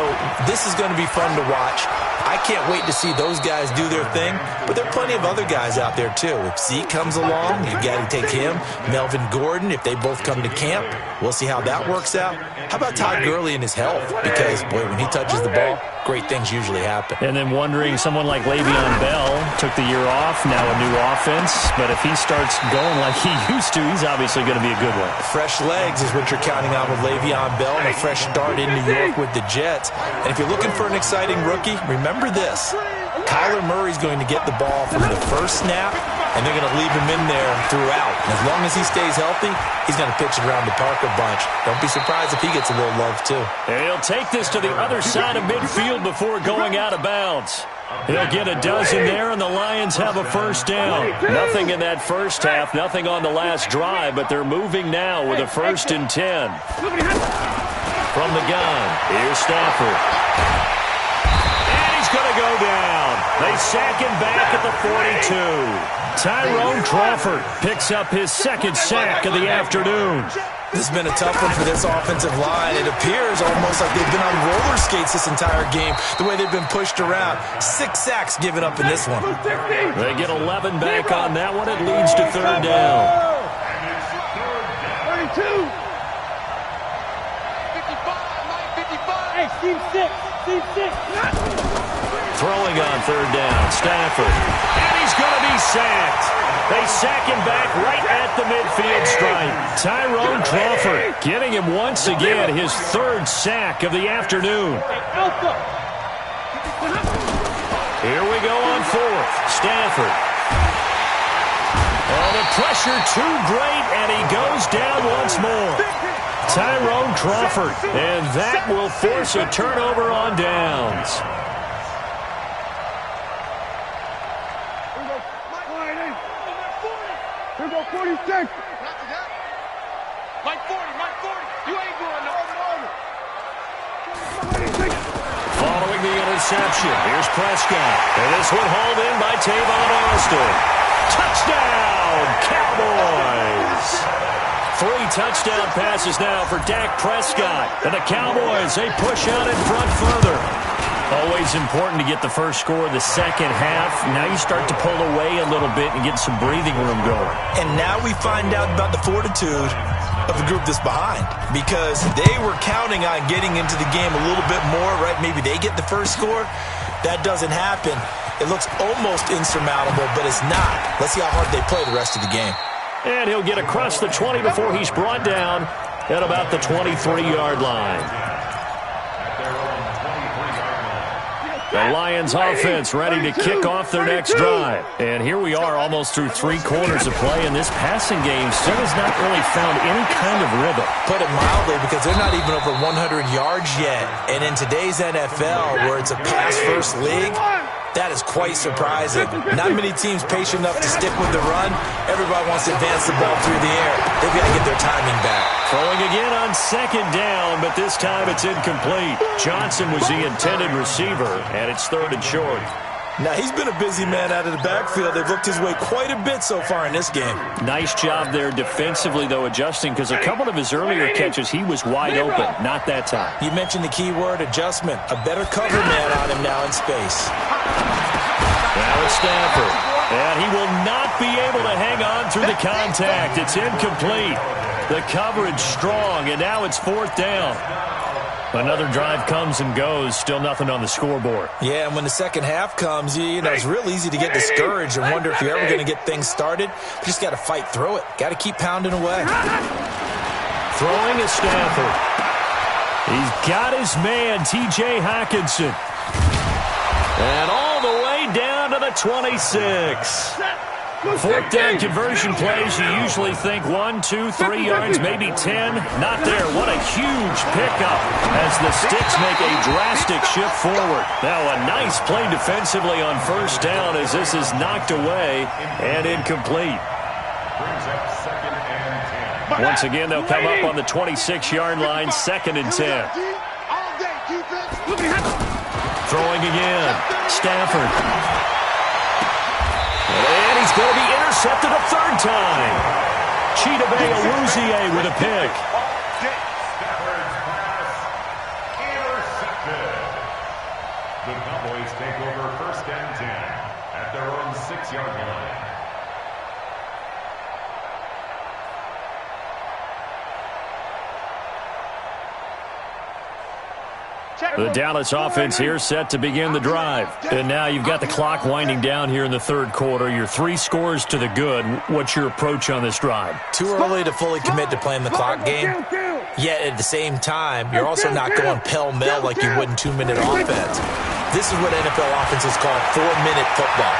this is going to be fun to watch. I can't wait to see those guys do their thing, but there are plenty of other guys out there, too. If Zeke comes along, you got to take him. Melvin Gordon, if they both come to camp, we'll see how that works out. How about Todd Gurley and his health? Because, boy, when he touches the ball, great things usually happen. And then wondering, someone like Le'Veon Bell took the year off, now a new offense, but if he starts going like he used to, he's obviously going to be a good one. Fresh legs is what you're counting on with Le'Veon Bell and a fresh start in New York with the Jets. And if you're looking for an exciting rookie, remember this. Kyler Murray's going to get the ball from the first snap, and they're going to leave him in there throughout. And as long as he stays healthy, he's going to pitch it around the park a bunch. Don't be surprised if he gets a little love, too. And he'll take this to the other side of midfield before going out of bounds. He'll get a dozen there, and the Lions have a first down. Nothing in that first half, nothing on the last drive, but they're moving now with a 1st and 10. From the gun, here's Stafford. And he's going to go down. They sack him back at the 42. Tyrone Crawford picks up his 2nd sack of the afternoon. This has been a tough one for this offensive line. It appears almost like they've been on roller skates this entire game, the way they've been pushed around. 6 sacks given up in this one. They get 11 back on that one. It leads to 3rd down. 32. 55, Mike, 55. Hey, Steve 6. Throwing on 3rd down, Stafford. And he's going to be sacked. They sack him back right at the midfield stripe. Tyrone Crawford getting him once again his 3rd sack of the afternoon. Here we go on 4th. Stafford. Oh, the pressure too great, and he goes down once more. Tyrone Crawford, and that will force a turnover on downs. Here go 46. Mike 40, Mike 40. You ain't going nowhere. Following the interception, here's Prescott. And this one hauled in by Tavon Austin. Touchdown, Cowboys! 3 touchdown passes now for Dak Prescott. And the Cowboys, they push out in front further. Always important to get the first score of the second half. Now you start to pull away a little bit and get some breathing room going. And now we find out about the fortitude of the group that's behind, because they were counting on getting into the game a little bit more, right? Maybe they get the first score. That doesn't happen. It looks almost insurmountable, but it's not. Let's see how hard they play the rest of the game. And he'll get across the 20 before he's brought down at about the 23-yard line. The Lions offense ready to kick off their next drive. And here we are almost through 3 quarters of play, and this passing game still has not really found any kind of rhythm. Put it mildly, because they're not even over 100 yards yet. And in today's NFL, where it's a pass-first league, that is quite surprising. Not many teams patient enough to stick with the run. Everybody wants to advance the ball through the air. They've got to get their timing back. Throwing again on 2nd down, but this time it's incomplete. Johnson was the intended receiver, and it's 3rd and short. Now, he's been a busy man out of the backfield. They've looked his way quite a bit so far in this game. Nice job there defensively, though, adjusting, because a couple of his earlier catches, he was wide open. Not that time. You mentioned the key word, adjustment. A better cover man on him now in space. Now it's Stafford. And he will not be able to hang on through the contact. It's incomplete. The coverage strong, and now it's 4th down. Another drive comes and goes, still nothing on the scoreboard. Yeah, and when the second half comes, you know, it's real easy to get discouraged and wonder if you're ever going to get things started. You just got to fight through it. Got to keep pounding away. Throwing is Stafford. He's got his man, T.J. Hockenson. And all the way down to the 26. Fourth down conversion plays, you usually think 1, 2, 3 yards, maybe 10. Not there. What a huge pickup as the Sticks make a drastic shift forward. Now a nice play defensively on first down as this is knocked away and incomplete. Once again, they'll come up on the 26-yard line, 2nd and 10. Throwing again. Stafford. And he's going to be intercepted a third time. Chidobe Awuzie with a pick. Stafford's pass intercepted. The Cowboys take over 1st and 10 at their own 6-yard line. The Dallas offense here set to begin the drive. And now you've got the clock winding down here in the 3rd quarter. You're 3 scores to the good. What's your approach on this drive? Too early to fully commit to playing the clock game. Yet at the same time, you're also not going pell-mell like you would in 2-minute offense. This is what NFL offenses call 4-minute football.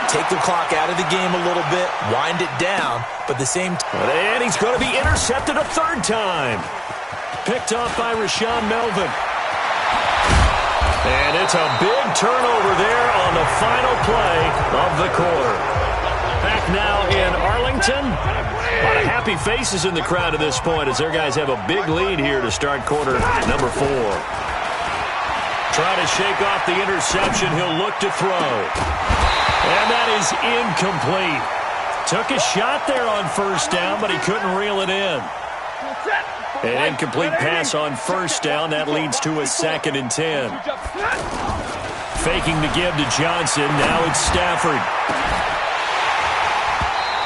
Take the clock out of the game a little bit, wind it down, but at the same time. And he's going to be intercepted a 3rd time. Picked off by Rashaan Melvin. And it's a big turnover there on the final play of the quarter. Back now in Arlington. A lot of happy faces in the crowd at this point as their guys have a big lead here to start quarter number 4. Trying to shake off the interception. He'll look to throw. And that is incomplete. Took a shot there on first down, but he couldn't reel it in. An incomplete pass on first down. That leads to a 2nd and 10. Faking the give to Johnson. Now it's Stafford.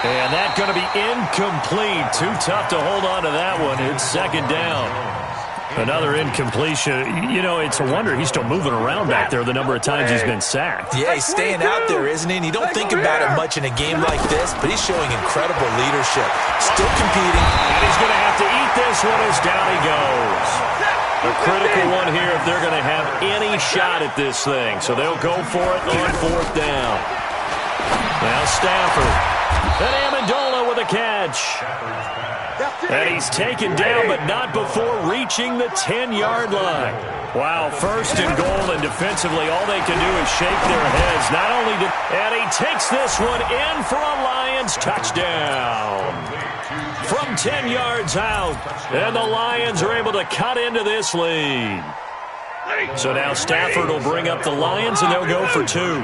And that's going to be incomplete. Too tough to hold on to that one. It's 2nd down. Another incompletion. You know, it's a wonder he's still moving around back there the number of times he's been sacked. Yeah, he's staying out there, isn't he? And you don't think about it much in a game like this, but he's showing incredible leadership. Still competing. And he's going to have to eat this one as down he goes. A critical one here if they're going to have any shot at this thing. So they'll go for it on 4th down. Now Stafford. And Amendola with a catch. And he's taken down, but not before reaching the 10-yard line. Wow, 1st and goal, and defensively, all they can do is shake their heads. Not only did, and he takes this one in for a Lions touchdown. From 10 yards out, and the Lions are able to cut into this lead. So now Stafford will bring up the Lions, and they'll go for 2.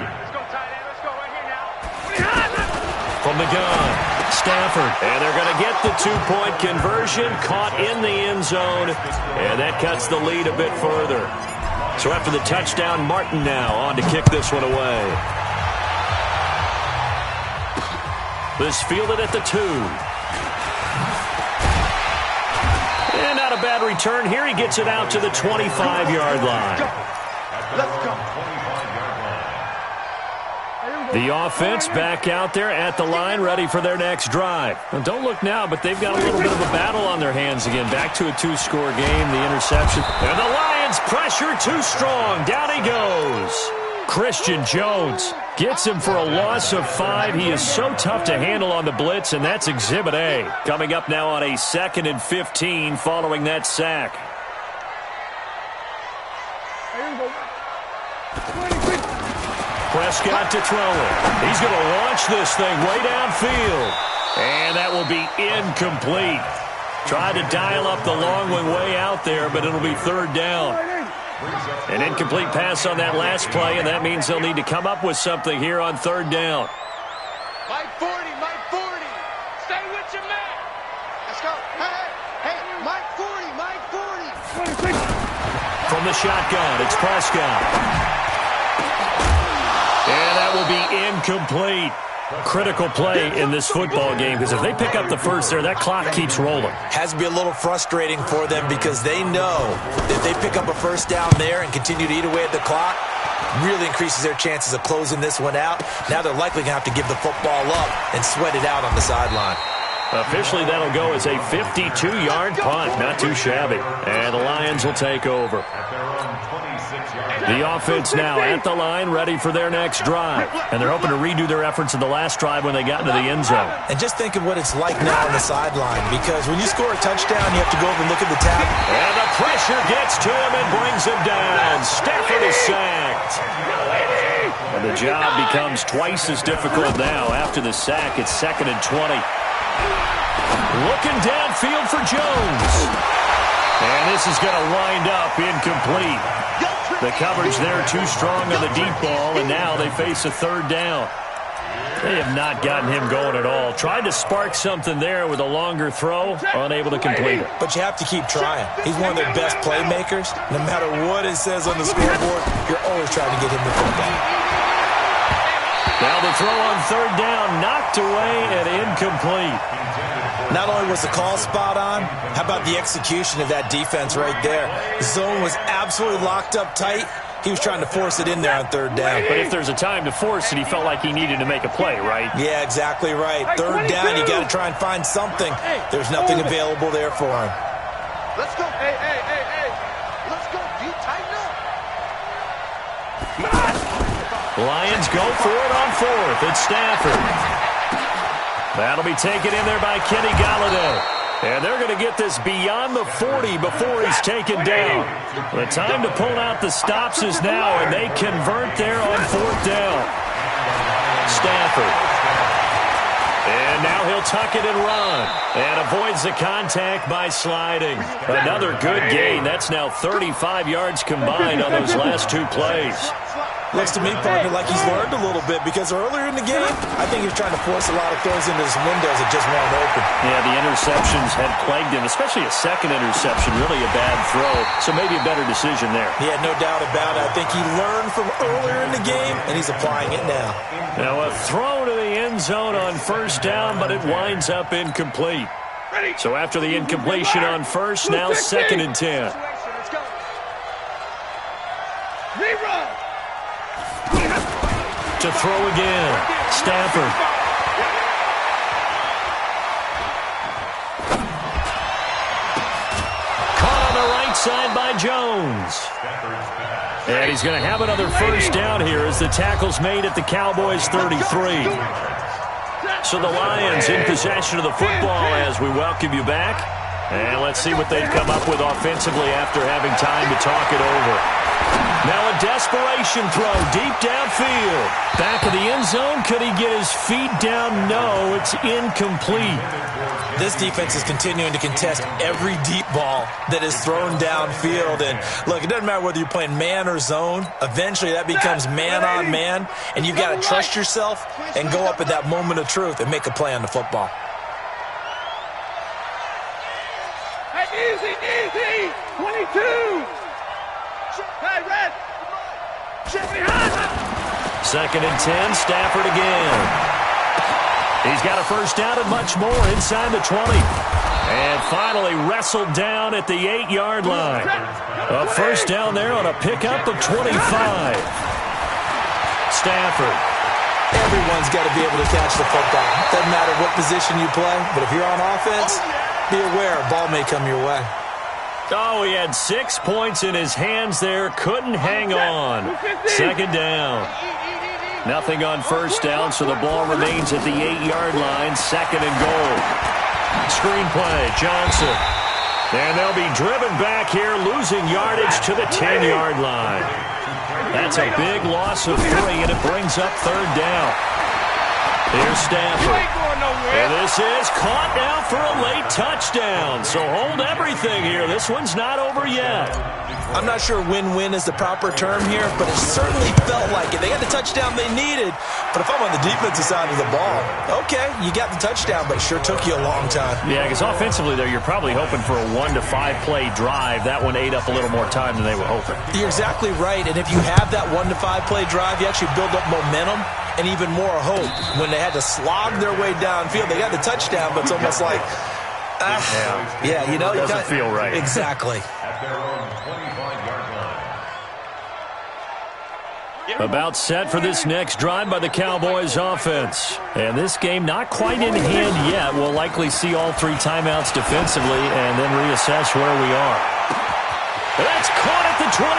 From the gun. Stafford, and they're going to get the 2-point conversion, caught in the end zone, and that cuts the lead a bit further. So after the touchdown, Martin now on to kick this one away. This fielded at the 2. And not a bad return here. He gets it out to the 25-yard line. Let's go. The offense back out there at the line, ready for their next drive. Well, don't look now, but they've got a little bit of a battle on their hands again. Back to a 2-score game, the interception. And the Lions pressure too strong. Down he goes. Christian Jones gets him for a loss of 5. He is so tough to handle on the blitz, and that's Exhibit A. Coming up now on a 2nd and 15 following that sack. Prescott to throw it. He's going to launch this thing way downfield. And that will be incomplete. Tried to dial up the long one way out there, but it'll be 3rd down. An incomplete pass on that last play, and that means they'll need to come up with something here on 3rd down. Mike 40, Mike 40. Stay with your man. Let's go. Hey, Mike 40, Mike 40. From the shotgun, it's Prescott. And that will be incomplete. Critical play in this football game because if they pick up the first there, that clock keeps rolling. Has to be a little frustrating for them because they know that if they pick up a first down there and continue to eat away at the clock, really increases their chances of closing this one out. Now they're likely going to have to give the football up and sweat it out on the sideline. Officially, that'll go as a 52-yard punt. Not too shabby. And the Lions will take over. The offense now at the line, ready for their next drive. And they're hoping to redo their efforts in the last drive when they got into the end zone. And just think of what it's like now on the sideline, because when you score a touchdown, you have to go over and look at the tab. And the pressure gets to him and brings him down. Stafford is sacked. And the job becomes twice as difficult now. After the sack, it's 2nd and 20. Looking downfield for Jones. And this is going to wind up incomplete. The coverage there too strong on the deep ball, and now they face a 3rd down. They have not gotten him going at all. Tried to spark something there with a longer throw, unable to complete it. But you have to keep trying. He's one of their best playmakers. No matter what it says on the scoreboard, you're always trying to get him the football. Now the throw on 3rd down, knocked away and incomplete. Not only was the call spot on, how about the execution of that defense right there? The zone was absolutely locked up tight. He was trying to force it in there on 3rd down. But if there's a time to force it, he felt like he needed to make a play, right? Yeah, exactly right. 3rd down, you got to try and find something. There's nothing available there for him. Let's go. Hey. Let's go. You tighten up. Lions go for it on 4th. It's Stafford. That'll be taken in there by Kenny Golladay. And they're going to get this beyond the 40 before he's taken down. The time to pull out the stops is now, and they convert there on 4th down. Stafford. And now he'll tuck it and run. And avoids the contact by sliding. Another good gain. That's now 35 yards combined on those last 2 plays. Looks to me, partner, like he's learned a little bit, because earlier in the game, I think he was trying to force a lot of throws into his windows that just weren't open. Yeah, the interceptions had plagued him, especially a second interception, really a bad throw, so maybe a better decision there. Yeah, no doubt about it. I think he learned from earlier in the game, and he's applying it now. Now a throw to the end zone on 1st down, but it winds up incomplete. So after the incompletion on 1st, now 2nd and 10. To throw again, Stafford. Caught on the right side by Jones. And he's going to have another 1st down here as the tackle's made at the Cowboys' 33. So the Lions in possession of the football as we welcome you back. And let's see what they've come up with offensively after having time to talk it over. Now a desperation throw deep downfield. Back of the end zone. Could he get his feet down? No, it's incomplete. This defense is continuing to contest every deep ball that is thrown downfield. And look, it doesn't matter whether you're playing man or zone. Eventually that becomes man on man. And you've got to trust yourself and go up at that moment of truth and make a play on the football. Easy. 22. Hey, Red. 2nd and 10, Stafford again. He's got a 1st down and much more inside the 20. And finally wrestled down at the 8-yard line. A 1st down there on a pickup of 25. Stafford. Everyone's got to be able to catch the football. Doesn't matter what position you play, but if you're on offense, be aware a ball may come your way. Oh, he had 6 points in his hands there. Couldn't hang on. 2nd down. Nothing on 1st down, so the ball remains at the 8-yard line. 2nd and goal. Screen play, Johnson. And they'll be driven back here, losing yardage to the 10-yard line. That's a big loss of 3, and it brings up 3rd down. Here's Stafford. And this is caught now for a late touchdown. So hold everything here. This one's not over yet. I'm not sure win-win is the proper term here, but it certainly felt like it. They got the touchdown they needed, but if I'm on the defensive side of the ball, okay, you got the touchdown, but it sure took you a long time. Yeah, because offensively there, you're probably hoping for a 1 to 5 play drive. That one ate up a little more time than they were hoping. You're exactly right, and if you have that 1 to 5 play drive, you actually build up momentum and even more hope. When they had to slog their way downfield, they got the touchdown, but it's almost like, yeah, you know, it doesn't feel right. Exactly. At their own 25-yard line. Yeah, About set for this next drive by the Cowboys offense. And this game not quite in hand yet. We'll likely see all 3 timeouts defensively and then reassess where we are. That's caught at the 25.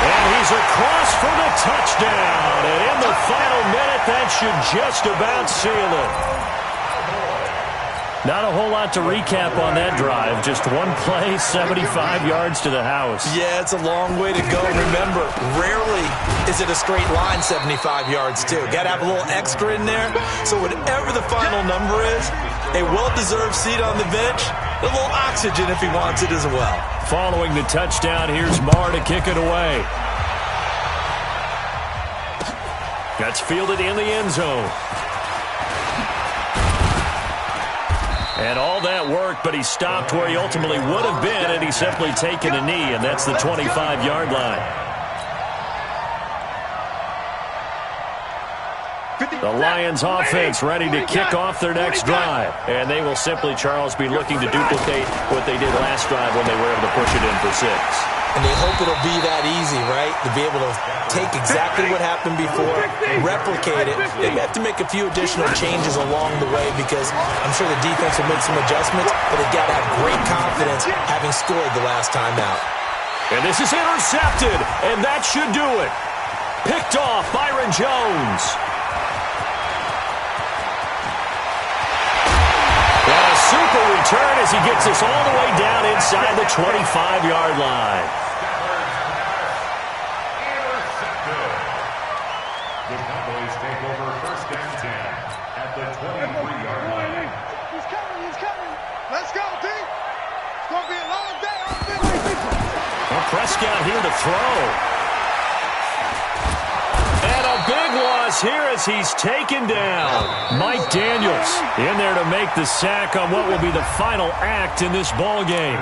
And he's across for the touchdown. And in the final minute, that should just about seal it. Not a whole lot to recap on that drive. Just one play, 75 yards to the house. Yeah, it's a long way to go. Remember, rarely is it a straight line 75 yards, too. Got to have a little extra in there. So whatever the final number is, a well-deserved seat on the bench, a little oxygen if he wants it as well. Following the touchdown, here's Marr to kick it away. That's fielded in the end zone. And all that worked, but he stopped where he ultimately would have been, and he's simply taken a knee, and that's the 25-yard line. The Lions offense ready to kick off their next drive. And they will simply, Charles, be looking to duplicate what they did last drive when they were able to push it in for 6. And they hope it'll be that easy, right? To be able to take exactly what happened before, replicate it. They have to make a few additional changes along the way because I'm sure the defense will make some adjustments, but they've got to have great confidence having scored the last time out. And this is intercepted, and that should do it. Picked off Byron Jones. And a super return as he gets us all the way down inside the 25-yard line. The Cowboys take over 1st and 10 at the 23-yard line. He's coming. Let's go, D. It's going to be a long day. Well, Prescott here to throw. And a big loss here as he's taken down. Mike Daniels in there to make the sack on what will be the final act in this ball game.